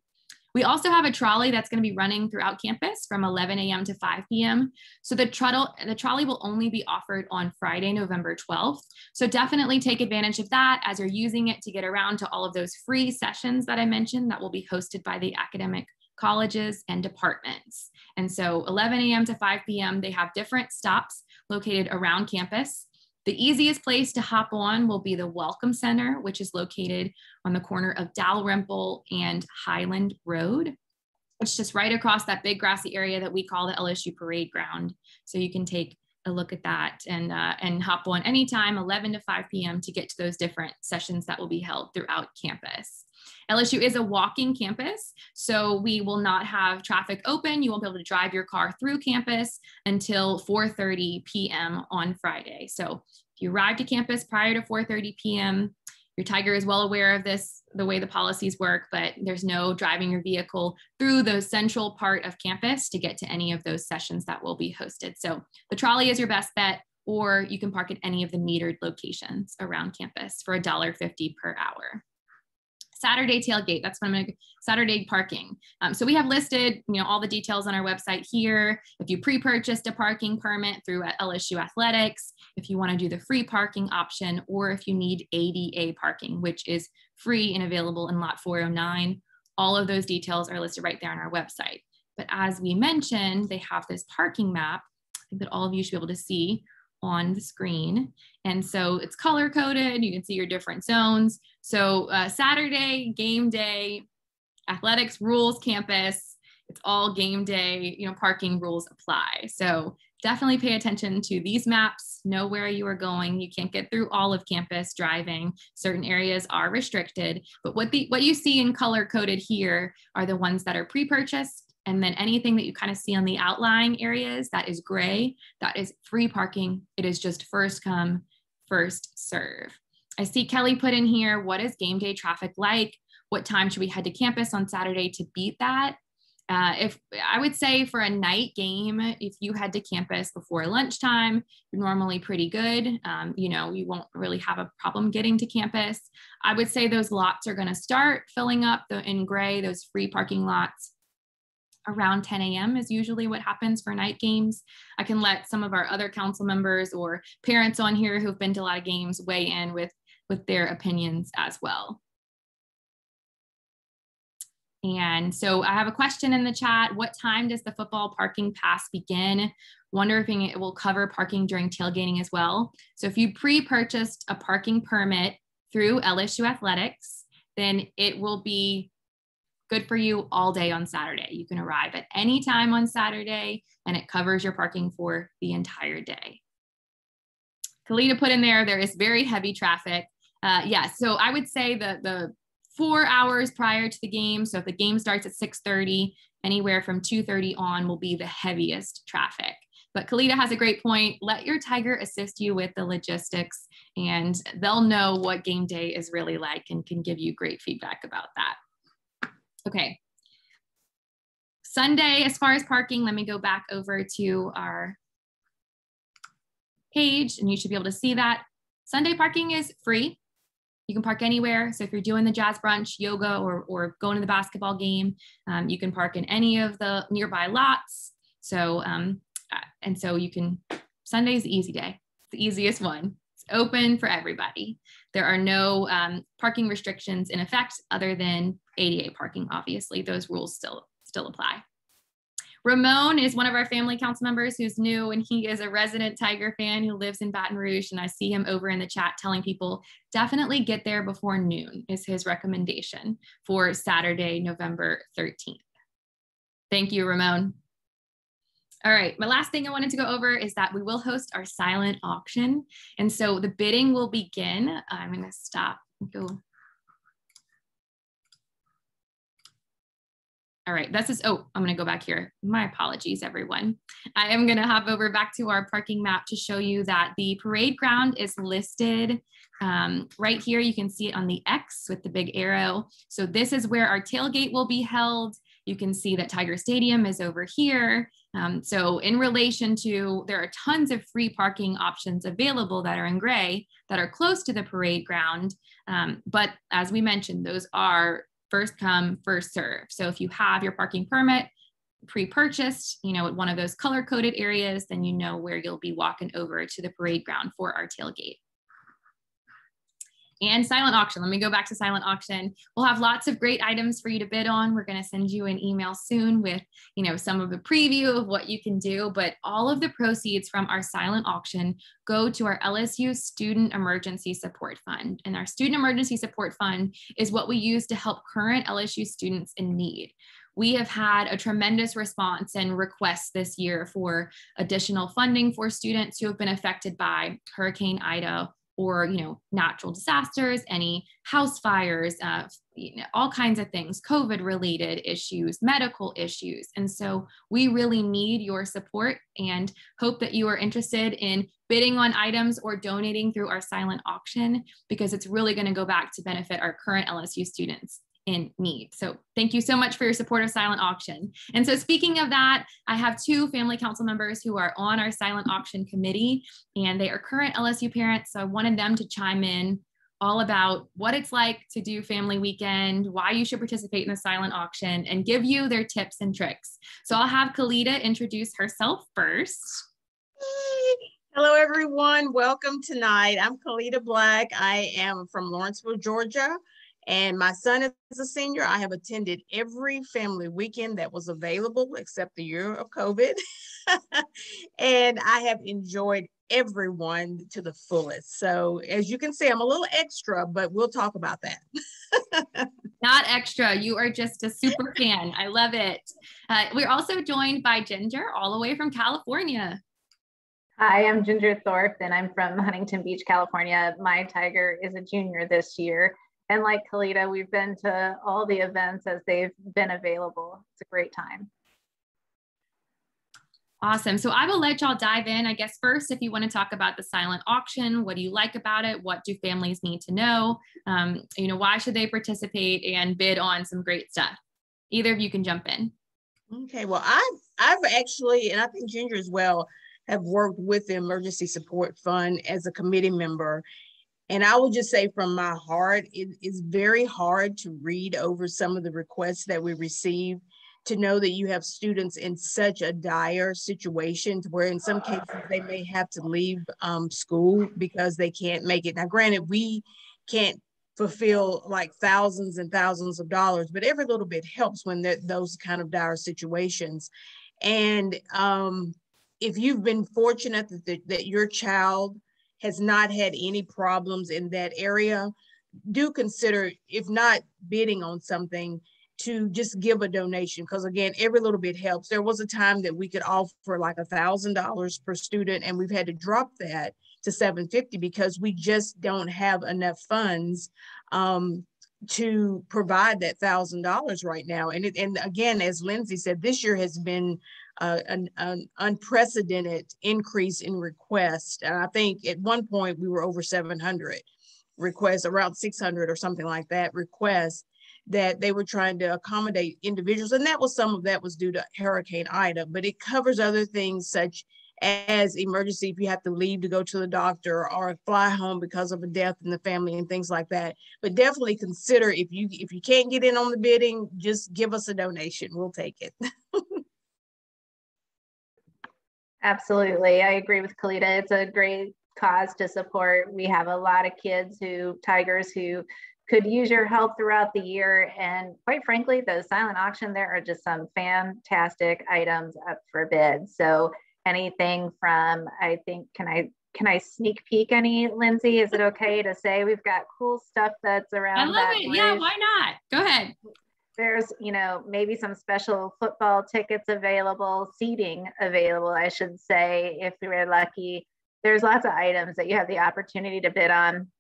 We also have a trolley that's going to be running throughout campus from 11 a.m. to 5 p.m. So the trolley will only be offered on Friday, November 12th. So definitely take advantage of that as you're using it to get around to all of those free sessions that I mentioned that will be hosted by the academic colleges and departments. And so 11 a.m. to 5 p.m., they have different stops located around campus. The easiest place to hop on will be the Welcome Center, which is located on the corner of Dalrymple and Highland Road. It's just right across that big grassy area that we call the LSU Parade Ground. So you can take a look at that and hop on anytime, 11 to 5 p.m. to get to those different sessions that will be held throughout campus. LSU is a walking campus, so we will not have traffic open. You won't be able to drive your car through campus until 4:30 p.m. on Friday. So if you arrive to campus prior to 4:30 p.m., your Tiger is well aware of this, the way the policies work, but there's no driving your vehicle through the central part of campus to get to any of those sessions that will be hosted. So the trolley is your best bet, or you can park at any of the metered locations around campus for $1.50 per hour. Saturday tailgate, that's what I'm gonna, Saturday parking. So we have listed, all the details on our website here. If you pre-purchased a parking permit through LSU Athletics, if you wanna do the free parking option, or if you need ADA parking, which is free and available in lot 409, all of those details are listed right there on our website. But as we mentioned, they have this parking map, I think that all of you should be able to see on the screen. And so it's color coded. You can see your different zones. So Saturday, game day, athletics rules campus, it's all game day, parking rules apply. So definitely pay attention to these maps, know where you are going. You can't get through all of campus driving. Certain areas are restricted, but what you see in color coded here are the ones that are pre-purchased. And then anything that you kind of see on the outlying areas that is gray, that is free parking. It is just first come, first serve. I see Kelly put in here, what is game day traffic like? What time should we head to campus on Saturday to beat that? If I would say for a night game, if you head to campus before lunchtime, you're normally pretty good. You won't really have a problem getting to campus. I would say those lots are going to start filling up in gray, those free parking lots. Around 10 a.m. is usually what happens for night games. I can let some of our other council members or parents on here who've been to a lot of games weigh in with their opinions as well. And so I have a question in the chat. What time does the football parking pass begin? Wonder if it will cover parking during tailgating as well. So if you pre-purchased a parking permit through LSU Athletics, then it will be good for you all day on Saturday. You can arrive at any time on Saturday and it covers your parking for the entire day. Kalita put in there is very heavy traffic. So I would say the 4 hours prior to the game. So if the game starts at 6:30, anywhere from 2:30 on will be the heaviest traffic. But Kalita has a great point. Let your Tiger assist you with the logistics and they'll know what game day is really like and can give you great feedback about that. Okay, Sunday, as far as parking, let me go back over to our page and you should be able to see that. Sunday parking is free. You can park anywhere. So if you're doing the jazz brunch, yoga, or going to the basketball game, you can park in any of the nearby lots. So, and so you can, Sunday's the easy day. It's the easiest one. It's open for everybody. There are no parking restrictions in effect other than ADA parking, obviously. Those rules still apply. Ramon is one of our family council members who's new, and he is a resident Tiger fan who lives in Baton Rouge, and I see him over in the chat telling people, definitely get there before noon is his recommendation for Saturday, November 13th. Thank you, Ramon. All right, my last thing I wanted to go over is that we will host our silent auction. And so the bidding will begin. I'm gonna stop and go. All right, this is, oh, I'm gonna go back here. My apologies, everyone. I am gonna hop over back to our parking map to show you that the parade ground is listed right here. You can see it on the X with the big arrow. So this is where our tailgate will be held. You can see that Tiger Stadium is over here. So in relation to, there are tons of free parking options available that are in gray that are close to the parade ground. But as we mentioned, those are first come, first serve. So if you have your parking permit pre-purchased, at one of those color-coded areas, then you know where you'll be walking over to the parade ground for our tailgate. And silent auction. Let me go back to silent auction. We'll have lots of great items for you to bid on. We're going to send you an email soon with, some of the preview of what you can do, but all of the proceeds from our silent auction go to our LSU Student Emergency Support Fund. And our Student Emergency Support Fund is what we use to help current LSU students in need. We have had a tremendous response and requests this year for additional funding for students who have been affected by Hurricane Ida, or natural disasters, any house fires, all kinds of things, COVID related issues, medical issues. And so we really need your support and hope that you are interested in bidding on items or donating through our silent auction, because it's really going to go back to benefit our current LSU students in need. So thank you so much for your support of silent auction. And so speaking of that, I have two family council members who are on our silent auction committee, and they are current LSU parents. So I wanted them to chime in all about what it's like to do family weekend, why you should participate in the silent auction, and give you their tips and tricks. So I'll have Khalida introduce herself first. Hello, everyone. Welcome tonight. I'm Khalida Black. I am from Lawrenceville, Georgia. And my son is a senior. I have attended every family weekend that was available except the year of COVID. And I have enjoyed everyone to the fullest. So as you can see, I'm a little extra, but we'll talk about that. Not extra. You are just a super fan. I love it. We're also joined by Ginger, all the way from California. Hi, I'm Ginger Thorpe, and I'm from Huntington Beach, California. My tiger is a junior this year. And like Khalida, we've been to all the events as they've been available. It's a great time. Awesome. So I will let y'all dive in. I guess first, if you want to talk about the silent auction, what do you like about it? What do families need to know? Why should they participate and bid on some great stuff? Either of you can jump in. Okay. Well, I've actually, and I think Ginger as well, have worked with the Emergency Support Fund as a committee member. And I will just say from my heart, it is very hard to read over some of the requests that we receive, to know that you have students in such a dire situation where in some cases they may have to leave school because they can't make it. Now, granted, we can't fulfill like thousands and thousands of dollars, but every little bit helps when those kind of dire situations. And if you've been fortunate that your child has not had any problems in that area, do consider, if not bidding on something, to just give a donation, because again, every little bit helps. There was a time that we could offer like $1,000 per student, and we've had to drop that to $750 because we just don't have enough funds to provide that $1,000 right now. And again, as Lindsay said, this year has been an unprecedented increase in requests. And I think at one point we were over 700 requests, around 600 or something like that, requests that they were trying to accommodate individuals. And some of that was due to Hurricane Ida, but it covers other things such as emergency, if you have to leave to go to the doctor or fly home because of a death in the family and things like that. But definitely consider, if you can't get in on the bidding, just give us a donation. We'll take it. Absolutely. I agree with Khalida. It's a great cause to support. We have a lot of tigers who could use your help throughout the year. And quite frankly, the silent auction, there are just some fantastic items up for bid. So anything from, I think, can I sneak peek any, Lindsay? Is it okay to say we've got cool stuff that's around? I love it. Yeah, why not? Go ahead. There's, maybe some special football tickets available, seating available, I should say, if we're lucky. There's lots of items that you have the opportunity to bid on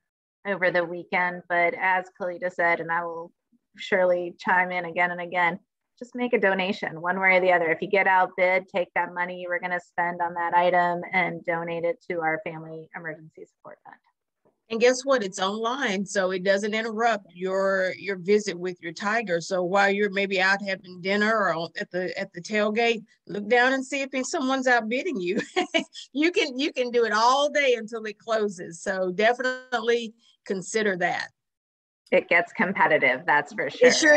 over the weekend. But as Khalida said, and I will surely chime in again and again, just make a donation one way or the other. If you get outbid, take that money you were going to spend on that item and donate it to our Family Emergency Support Fund. And guess what? It's online, so it doesn't interrupt your visit with your tiger. So while you're maybe out having dinner or at the tailgate, look down and see if someone's outbidding you. You can do it all day until it closes. So definitely consider that. It gets competitive, that's for sure. It sure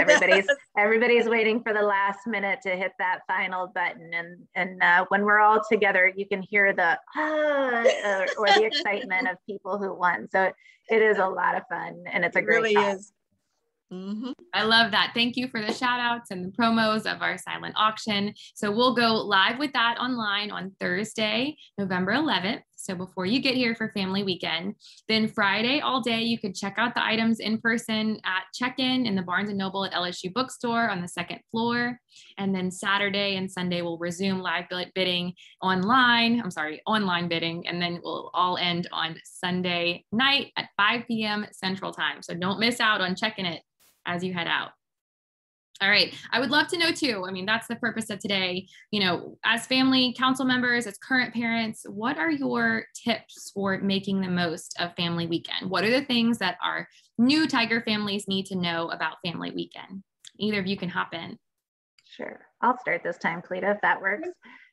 everybody's waiting for the last minute to hit that final button, and when we're all together, you can hear the or the excitement of people who won. So it is a lot of fun, and it's a great really cause. Is. Mm-hmm. I love that. Thank you for the shout outs and the promos of our silent auction. So we'll go live with that online on Thursday, November 11th. So before you get here for Family Weekend, then Friday all day, you could check out the items in person at Checkin in the Barnes & Noble at LSU Bookstore on the second floor. And then Saturday and Sunday, we'll resume live bidding online bidding, and then we'll all end on Sunday night at 5 p.m. Central Time. So don't miss out on checking it as you head out. All right. I would love to know too. I mean, that's the purpose of today. You know, as family council members, as current parents, what are your tips for making the most of Family Weekend? What are the things that our new Tiger families need to know about Family Weekend? Either of you can hop in. Sure. I'll start this time, Cleta, if that works.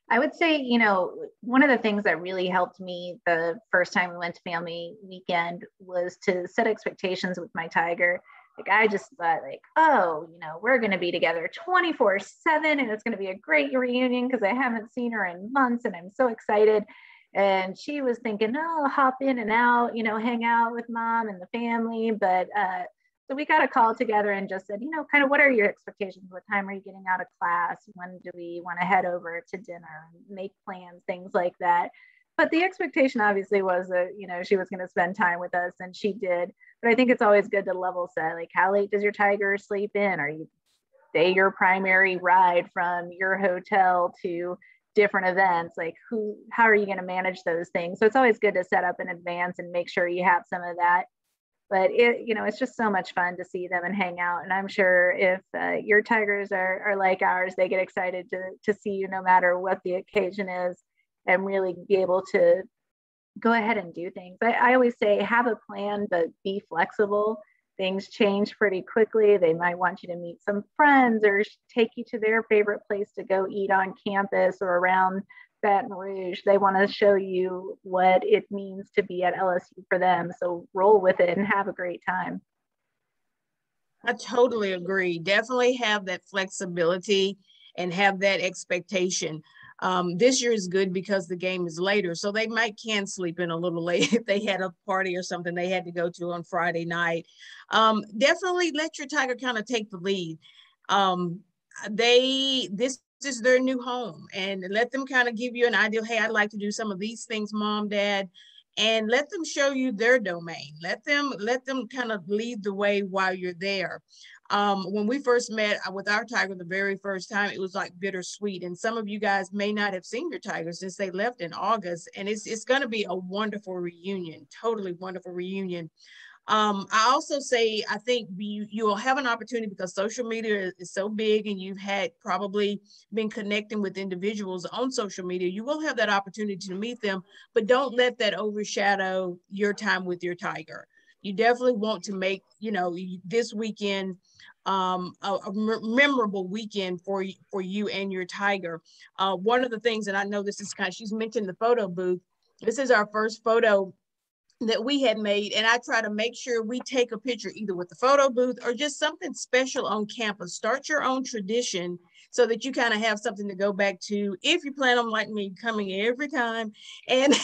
I would say, you know, one of the things that really helped me the first time we went to Family Weekend was to set expectations with my tiger. Like, I just thought, like, oh, you know, we're going to be together 24/7, and it's going to be a great reunion because I haven't seen her in months, and I'm so excited. And she was thinking, oh, I'll hop in and out, you know, hang out with mom and the family. But so we got a call together and just said, you know, kind of what are your expectations? What time are you getting out of class? When do we want to head over to dinner? Make plans, things like that. But the expectation obviously was that, you know, she was going to spend time with us, and she did. But I think it's always good to level set, like, how late does your tiger sleep in? Are they your primary ride from your hotel to different events? Like, how are you going to manage those things? So it's always good to set up in advance and make sure you have some of that. But you know, it's just so much fun to see them and hang out. And I'm sure if your tigers are like ours, they get excited to see you no matter what the occasion is, and really be able to go ahead and do things. I always say, have a plan, but be flexible. Things change pretty quickly. They might want you to meet some friends or take you to their favorite place to go eat on campus or around Baton Rouge. They want to show you what it means to be at LSU for them. So roll with it and have a great time. I totally agree. Definitely have that flexibility and have that expectation. This year is good because the game is later, so they can sleep in a little late if they had a party or something they had to go to on Friday night. Definitely let your tiger kind of take the lead. This is their new home, and let them kind of give you an idea. Hey, I'd like to do some of these things, Mom, Dad, and let them show you their domain. Let them kind of lead the way while you're there. When we first met with our tiger the very first time, it was like bittersweet. And some of you guys may not have seen your tiger since they left in August. And it's going to be a wonderful reunion, totally wonderful reunion. I also say, I think you will have an opportunity, because social media is so big and you've had probably been connecting with individuals on social media. You will have that opportunity to meet them, but don't let that overshadow your time with your tiger. You definitely want to make, you know, this weekend a memorable weekend for you and your tiger. One of the things, and I know this is she's mentioned the photo booth. This is our first photo that we had made, and I try to make sure we take a picture either with the photo booth or just something special on campus. Start your own tradition so that you kind of have something to go back to if you plan on, like me, coming every time and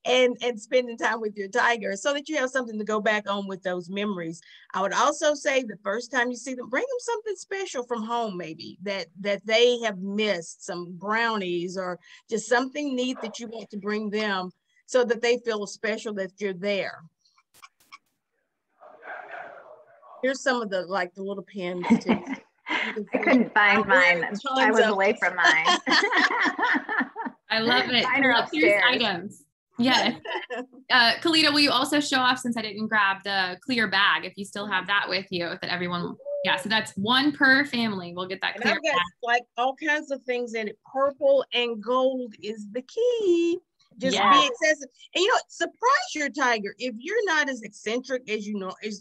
and spending time with your tiger, so that you have something to go back on with those memories. I would also say the first time you see them, bring them something special from home, maybe that they have missed, some brownies or just something neat that you want to bring them, so that they feel special that you're there. Here's some of the little pins too. I couldn't find mine. I was away from mine. I love it. Mine are upstairs. Items. Yes. Kalita, will you also show off, since I didn't grab the clear bag, if you still have that with you, that everyone Yeah, so that's one per family. We'll get that And clear. I've got like all kinds of things in it. Purple and gold is the key. Just be excessive. And surprise your tiger. If you're not as eccentric as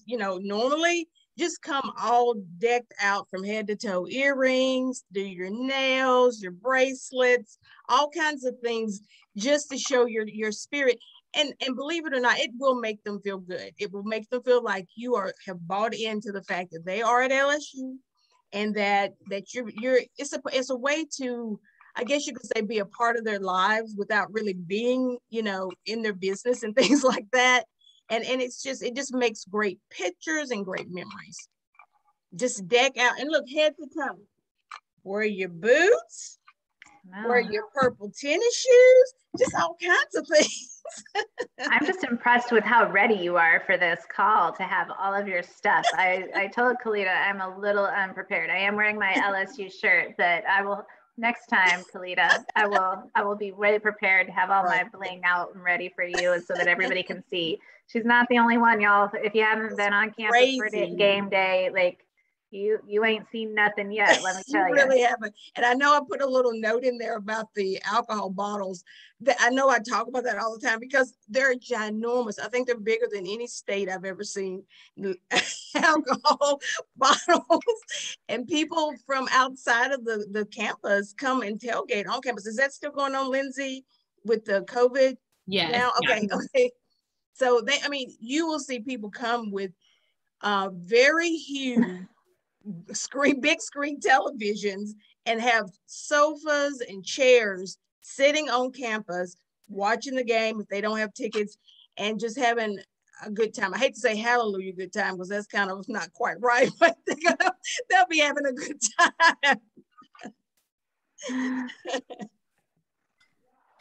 normally, just come all decked out from head to toe. Earrings, do your nails, your bracelets, all kinds of things just to show your spirit. And believe it or not, it will make them feel good. It will make them feel like you have bought into the fact that they are at LSU, and that it's a way to, I guess you could say, be a part of their lives without really being, in their business and things like that. And it just makes great pictures and great memories. Just deck out and look head to toe. Wear your boots, wear your purple tennis shoes, just all kinds of things. I'm just impressed with how ready you are for this call to have all of your stuff. I told Kalita I'm a little unprepared. I am wearing my LSU shirt, but I will next time, Kalita, I will be way prepared to have all my bling out and ready for you, and so that everybody can see. She's not the only one, y'all. If you haven't been on campus for game day, like you ain't seen nothing yet, let me tell you. You really haven't. And I know I put a little note in there about the alcohol bottles. That I know I talk about that all the time because they're ginormous. I think they're bigger than any state I've ever seen. Alcohol bottles. And people from outside of the campus come and tailgate on campus. Is that still going on, Lindsay, with the COVID? Yeah. Now? Okay. So you will see people come with very huge big screen televisions and have sofas and chairs sitting on campus watching the game if they don't have tickets, and just having a good time. I hate to say hallelujah good time because that's kind of not quite right, but they'll be having a good time.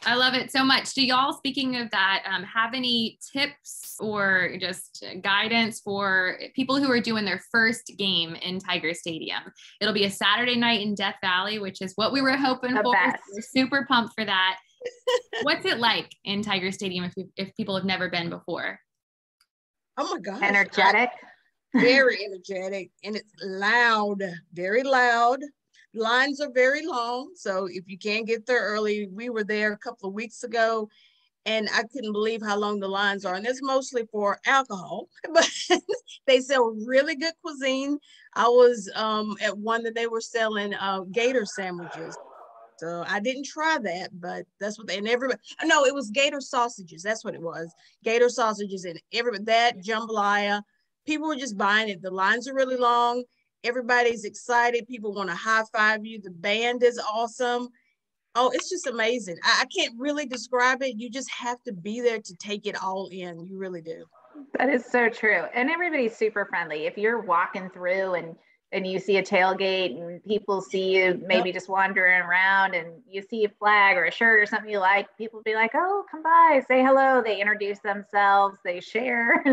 I love it so much. Do y'all, speaking of that, have any tips or just guidance for people who are doing their first game in Tiger Stadium? It'll be a Saturday night in Death Valley, which is what we were hoping for. We're super pumped for that. What's it like in Tiger Stadium if people have never been before? Oh my gosh. Energetic. Very energetic, and it's loud, very loud. Lines are very long, so if you can't get there early, we were there a couple of weeks ago, and I couldn't believe how long the lines are, and it's mostly for alcohol, but they sell really good cuisine. I was at one that they were selling gator sandwiches, so I didn't try that, but that's what it was gator sausages. That's what it was, gator sausages, and that jambalaya. People were just buying it. The lines are really long. Everybody's excited. People want to high five you. The band is awesome. Oh, it's just amazing. I can't really describe it. You just have to be there to take it all in. You really do. That is so true. And everybody's super friendly. If you're walking through and you see a tailgate and people see you maybe just wandering around and you see a flag or a shirt or something you like, people be like, oh, come by, say hello. They introduce themselves, they share.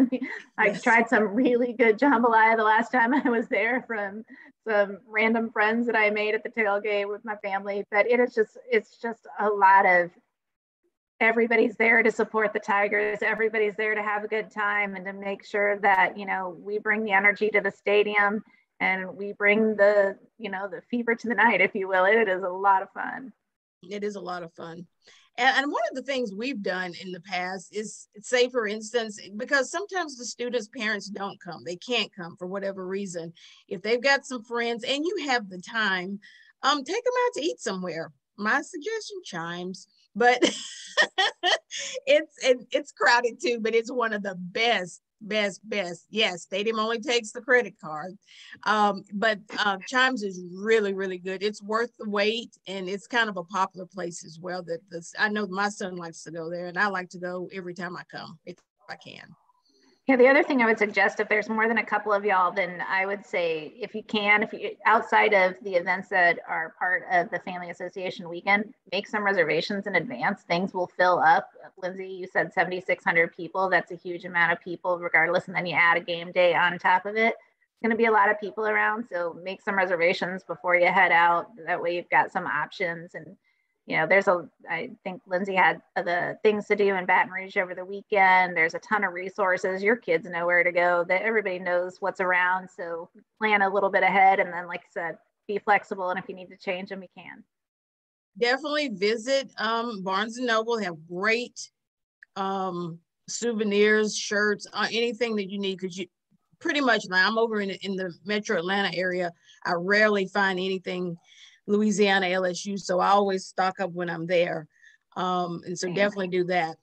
I tried some really good jambalaya the last time I was there from some random friends that I made at the tailgate with my family. But it's just a lot of, everybody's there to support the Tigers. Everybody's there to have a good time and to make sure that, we bring the energy to the stadium. And we bring the fever to the night, if you will. It is a lot of fun. It is a lot of fun. And one of the things we've done in the past is, say, for instance, because sometimes the students' parents don't come. They can't come for whatever reason. If they've got some friends and you have the time, take them out to eat somewhere. My suggestion, Chimes. But it's crowded too, but it's one of the best. Yes, Stadium only takes the credit card, but Chimes is really, really good. It's worth the wait, and it's kind of a popular place as well. I know my son likes to go there, and I like to go every time I come if I can. Yeah, the other thing I would suggest, if there's more than a couple of y'all, then I would say if you outside of the events that are part of the Family Association weekend, make some reservations in advance. Things will fill up. Lindsay, you said 7,600 people. That's a huge amount of people regardless. And then you add a game day on top of it. It's going to be a lot of people around. So make some reservations before you head out. That way you've got some options. And you know, I think Lindsay had the things to do in Baton Rouge over the weekend. There's a ton of resources. Your kids know where to go, that everybody knows what's around. So plan a little bit ahead. And then, like I said, be flexible. And if you need to change them, you can. Definitely visit Barnes & Noble. They have great souvenirs, shirts, anything that you need. Because you pretty much, now I'm over in the metro Atlanta area. I rarely find anything Louisiana LSU, so I always stock up when I'm there, and so definitely do that.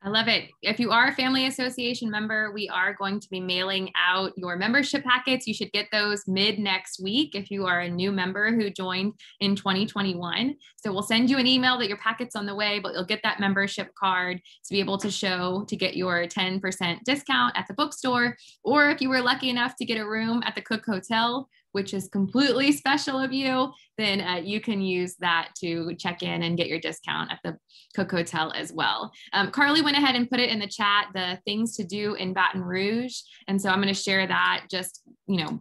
I love it. If you are a family association member, we are going to be mailing out your membership packets. You should get those mid next week if you are a new member who joined in 2021. So we'll send you an email that your packet's on the way, but you'll get that membership card to be able to show to get your 10% discount at the bookstore. Or if you were lucky enough to get a room at the Cook Hotel, which is completely special of you, then you can use that to check in and get your discount at the Cook Hotel as well. Carly went ahead and put it in the chat, the things to do in Baton Rouge. And so I'm going to share that just,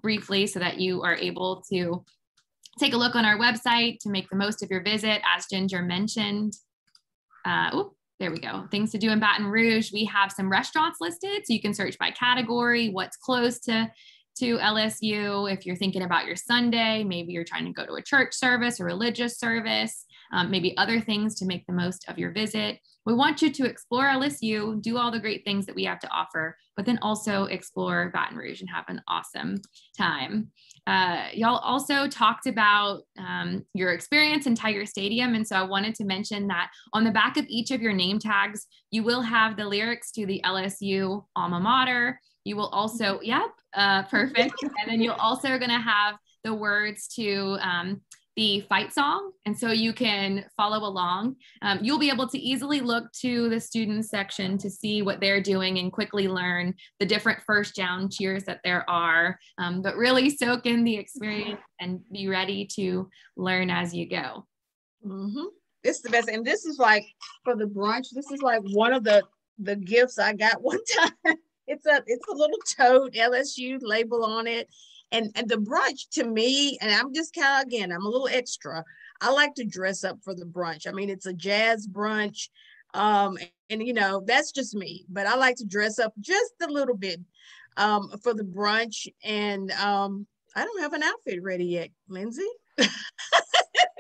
briefly so that you are able to take a look on our website to make the most of your visit. As Ginger mentioned, there we go. Things to do in Baton Rouge. We have some restaurants listed, so you can search by category, what's close to LSU. If you're thinking about your Sunday, maybe you're trying to go to a church service or religious service, maybe other things to make the most of your visit. We want you to explore LSU, do all the great things that we have to offer, but then also explore Baton Rouge and have an awesome time. Y'all also talked about your experience in Tiger Stadium. And so I wanted to mention that on the back of each of your name tags, you will have the lyrics to the LSU alma mater. You will also, perfect. And then you're also going to have the words to the fight song. And so you can follow along. You'll be able to easily look to the students section to see what they're doing and quickly learn the different first down cheers that there are, but really soak in the experience and be ready to learn as you go. Mm-hmm. This is the best. And this is like for the brunch, this is like one of the gifts I got one time. It's a little tote LSU label on it. And the brunch to me, and I'm just kind of, again, I'm a little extra. I like to dress up for the brunch. I mean, it's a jazz brunch. And that's just me, but I like to dress up just a little bit for the brunch. And I don't have an outfit ready yet, Lindsay.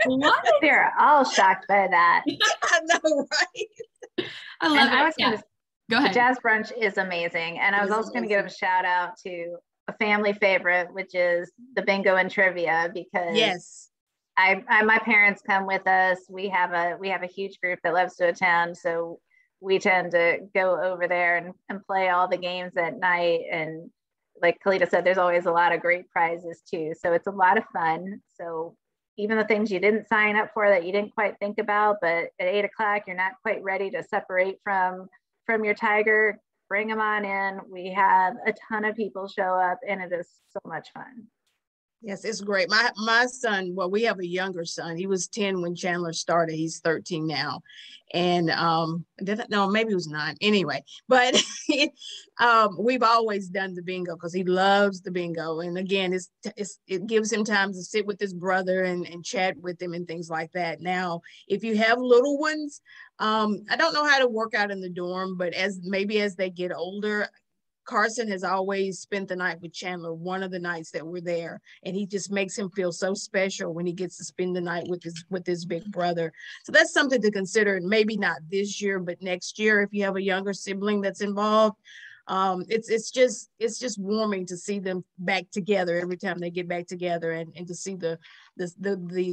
What? They're all shocked by that. I know, right? I love it. I was going to go ahead. The jazz brunch is amazing. And I was also going to give a shout out to a family favorite, which is the bingo and trivia, because yes, my parents come with us. We have a huge group that loves to attend. So we tend to go over there and play all the games at night. And like Kalita said, there's always a lot of great prizes too. So it's a lot of fun. So even the things you didn't sign up for that you didn't quite think about, but at 8 o'clock, you're not quite ready to separate from your tiger, bring them on in. We have a ton of people show up and it is so much fun. Yes, it's great. My son, well, we have a younger son. He was 10 when Chandler started. He's 13 now. And no, maybe he was 9. Anyway, but we've always done the bingo because he loves the bingo. And again, it gives him time to sit with his brother and chat with him and things like that. Now, if you have little ones, I don't know how to work out in the dorm, but as they get older, Carson has always spent the night with Chandler, one of the nights that we're there. And he just makes him feel so special when he gets to spend the night with his big brother. So that's something to consider. And maybe not this year, but next year, if you have a younger sibling that's involved, it's just warming to see them back together every time they get back together and to see the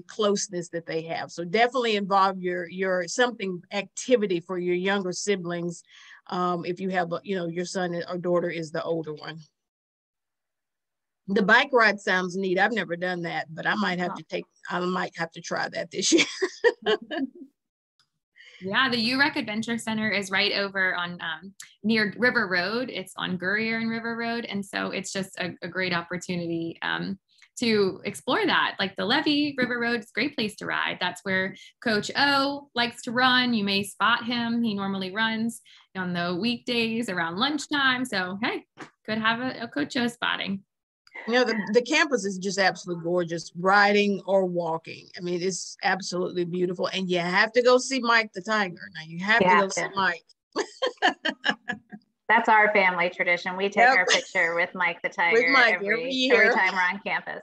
closeness that they have. So definitely involve your something activity for your younger siblings. If you have, your son or daughter is the older one. The bike ride sounds neat. I've never done that, but I might have to try that this year. Yeah, the UREC Adventure Center is right over on near River Road. It's on Gurrier and River Road. And so it's just a great opportunity to explore that. Like the Levee River Road is a great place to ride. That's where Coach O likes to run. You may spot him. He normally runs on the weekdays around lunchtime. So, hey, could have a Coach O spotting. You know, the campus is just absolutely gorgeous, riding or walking. I mean, it's absolutely beautiful. And you have to go see Mike the Tiger. Now you have to go see Mike. That's our family tradition. We take our picture with Mike the Tiger every time we're on campus.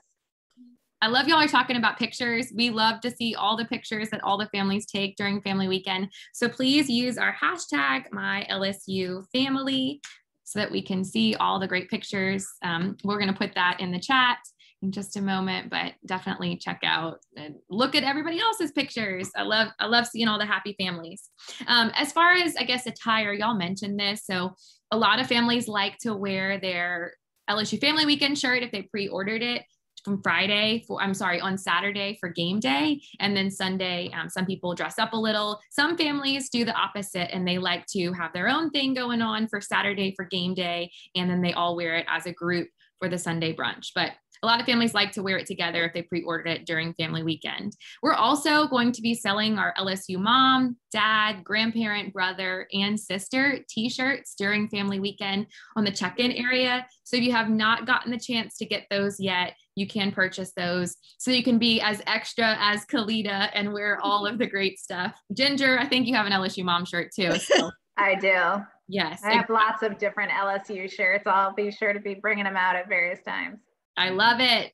I love y'all are talking about pictures. We love to see all the pictures that all the families take during family weekend. So please use our hashtag #MyLSUFamily so that we can see all the great pictures. We're going to put that in the chat in just a moment, but definitely check out and look at everybody else's pictures. I love seeing all the happy families. As far as, I guess, attire, y'all mentioned this. So a lot of families like to wear their LSU Family Weekend shirt if they pre-ordered it from on Saturday for game day. And then Sunday, some people dress up a little. Some families do the opposite and they like to have their own thing going on for Saturday for game day. And then they all wear it as a group for the Sunday brunch. But a lot of families like to wear it together if they pre-ordered it during family weekend. We're also going to be selling our LSU mom, dad, grandparent, brother, and sister t-shirts during family weekend on the check-in area. So if you have not gotten the chance to get those yet, you can purchase those so you can be as extra as Kalita and wear all of the great stuff. Ginger, I think you have an LSU mom shirt too. So. I do. Yes. I have lots of different LSU shirts. I'll be sure to be bringing them out at various times. I love it.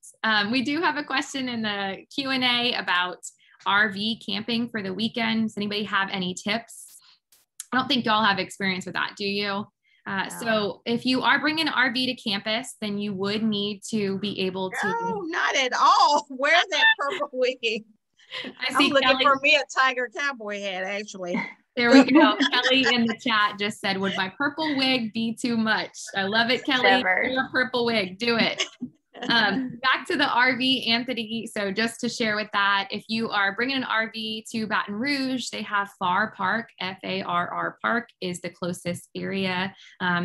We do have a question in the Q&A about RV camping for the weekend. Does anybody have any tips? I don't think y'all have experience with that, do you? No. So if you are bringing an RV to campus, then you would need to be able to. No, not at all. Wear that purple wig. I'm looking for me a Tiger cowboy hat, actually. There we go. Kelly in the chat just said, would my purple wig be too much? I love it, Kelly. Your purple wig, do it. Back to the RV, Anthony. So just to share with that, if you are bringing an RV to Baton Rouge, they have Farr Park, Farr Park is the closest area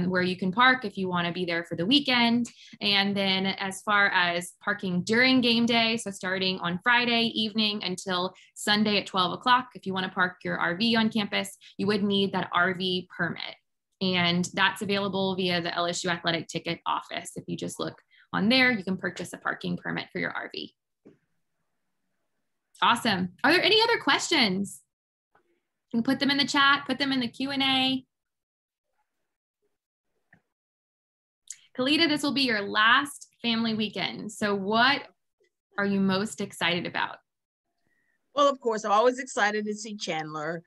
where you can park if you want to be there for the weekend. And then as far as parking during game day, so starting on Friday evening until Sunday at 12 o'clock, if you want to park your RV on campus, you would need that RV permit. And that's available via the LSU Athletic Ticket Office. If you just look on there, you can purchase a parking permit for your RV. Awesome. Are there any other questions? You can put them in the chat, put them in the Q&A. Kalita, this will be your last family weekend. So what are you most excited about? Well, of course, I'm always excited to see Chandler.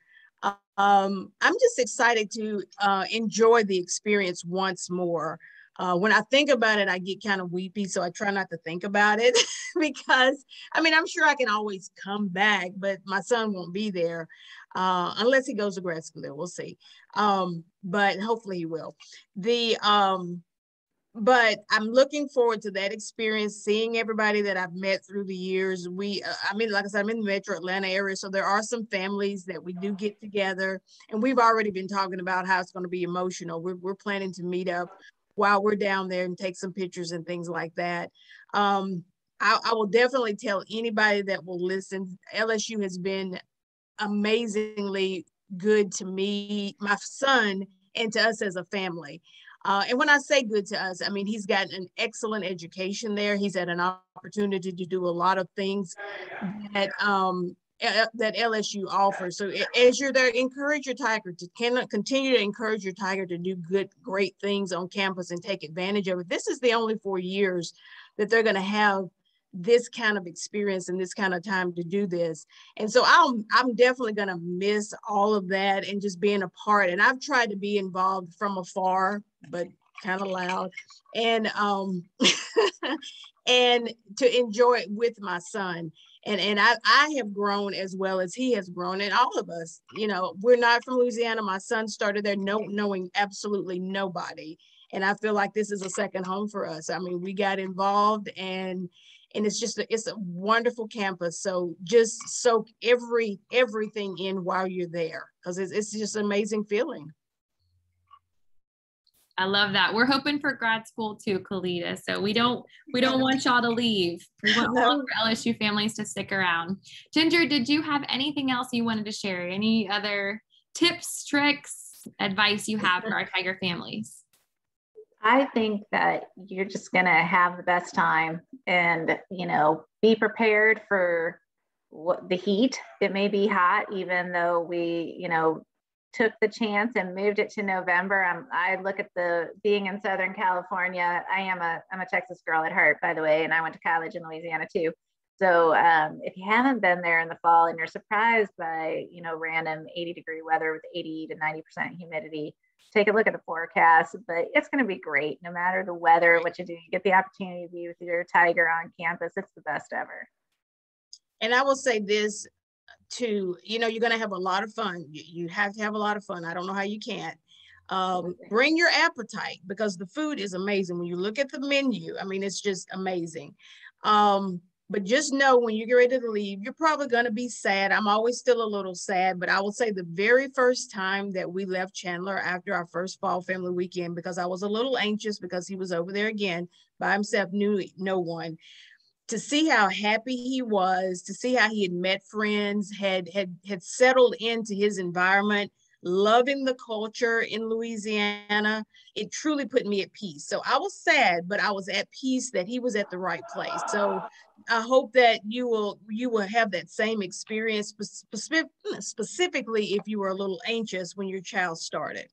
I'm just excited to enjoy the experience once more. When I think about it, I get kind of weepy, so I try not to think about it because, I mean, I'm sure I can always come back, but my son won't be there unless he goes to grad school there. We'll see. But hopefully he will. But I'm looking forward to that experience, seeing everybody that I've met through the years. I mean, like I said, I'm in the metro Atlanta area, so there are some families that we do get together, and we've already been talking about how it's going to be emotional. We're planning to meet up while we're down there and take some pictures and things like that. I will definitely tell anybody that will listen, LSU has been amazingly good to me, my son, and to us as a family. And when I say good to us, I mean, he's got an excellent education there. He's had an opportunity to do a lot of things that LSU offers. So as you're there, encourage your Tiger to continue to encourage your Tiger to do great things on campus and take advantage of it. This is the only 4 years that they're going to have this kind of experience and this kind of time to do this. And so I'm definitely going to miss all of that and just being a part. And I've tried to be involved from afar, but kind of loud, and and to enjoy it with my son. And I have grown as well as he has grown, and all of us, you know, we're not from Louisiana. My son started there knowing absolutely nobody. And I feel like this is a second home for us. I mean, we got involved, and it's a wonderful campus. So just soak everything in while you're there, because it's just an amazing feeling. I love that. We're hoping for grad school too, Kalita. So we don't want y'all to leave. We want all of our LSU families to stick around. Ginger, did you have anything else you wanted to share? Any other tips, tricks, advice you have for our Tiger families? I think that you're just going to have the best time, and, be prepared for the heat. It may be hot, even though we, took the chance and moved it to November. I look at being in Southern California. I'm a Texas girl at heart, by the way, and I went to college in Louisiana too. So if you haven't been there in the fall and you're surprised by, random 80-degree weather with 80 to 90% humidity, take a look at the forecast. But it's going to be great no matter the weather, what you do. You get the opportunity to be with your tiger on campus. It's the best ever. And I will say this too, you're going to have a lot of fun. You have to have a lot of fun. I don't know how you can't. Bring your appetite, because the food is amazing. When you look at the menu, I mean, it's just amazing. But just know when you get ready to leave, you're probably going to be sad. I'm always still a little sad, but I will say the very first time that we left Chandler after our first fall family weekend, because I was a little anxious because he was over there again by himself, knew no one, to see how happy he was, to see how he had met friends, had settled into his environment, loving the culture in Louisiana, it truly put me at peace. So I was sad, but I was at peace that he was at the right place. So I hope that you will have that same experience, specifically if you were a little anxious when your child started.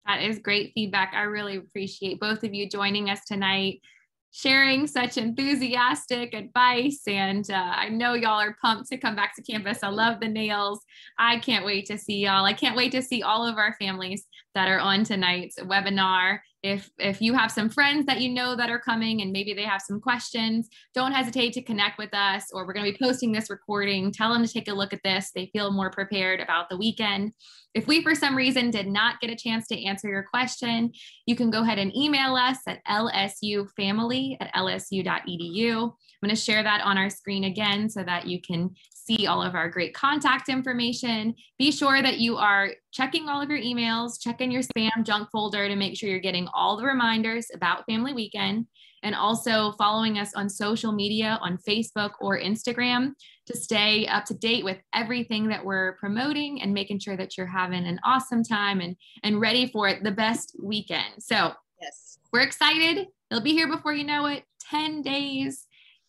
That is great feedback. I really appreciate both of you joining us tonight, sharing such enthusiastic advice. And I know y'all are pumped to come back to campus. I love the nails. I can't wait to see y'all. I can't wait to see all of our families that are on tonight's webinar. If you have some friends that you know that are coming and maybe they have some questions, don't hesitate to connect with us, or we're going to be posting this recording. Tell them to take a look at this. They feel more prepared about the weekend. If we, for some reason, did not get a chance to answer your question, you can go ahead and email us at lsufamily@lsu.edu. I'm going to share that on our screen again so that you can see all of our great contact information. Be sure that you are checking all of your emails, check in your spam junk folder to make sure you're getting all the reminders about Family Weekend, and also following us on social media on Facebook or Instagram to stay up to date with everything that we're promoting and making sure that you're having an awesome time and ready for the best weekend. So yes, we're excited. It'll be here before you know it, 10 days.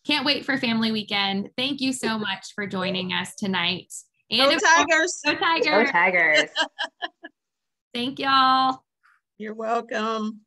Can't wait for Family Weekend. Thank you so much for joining us tonight. And go Tigers! Go Tigers! Thank y'all. You're welcome.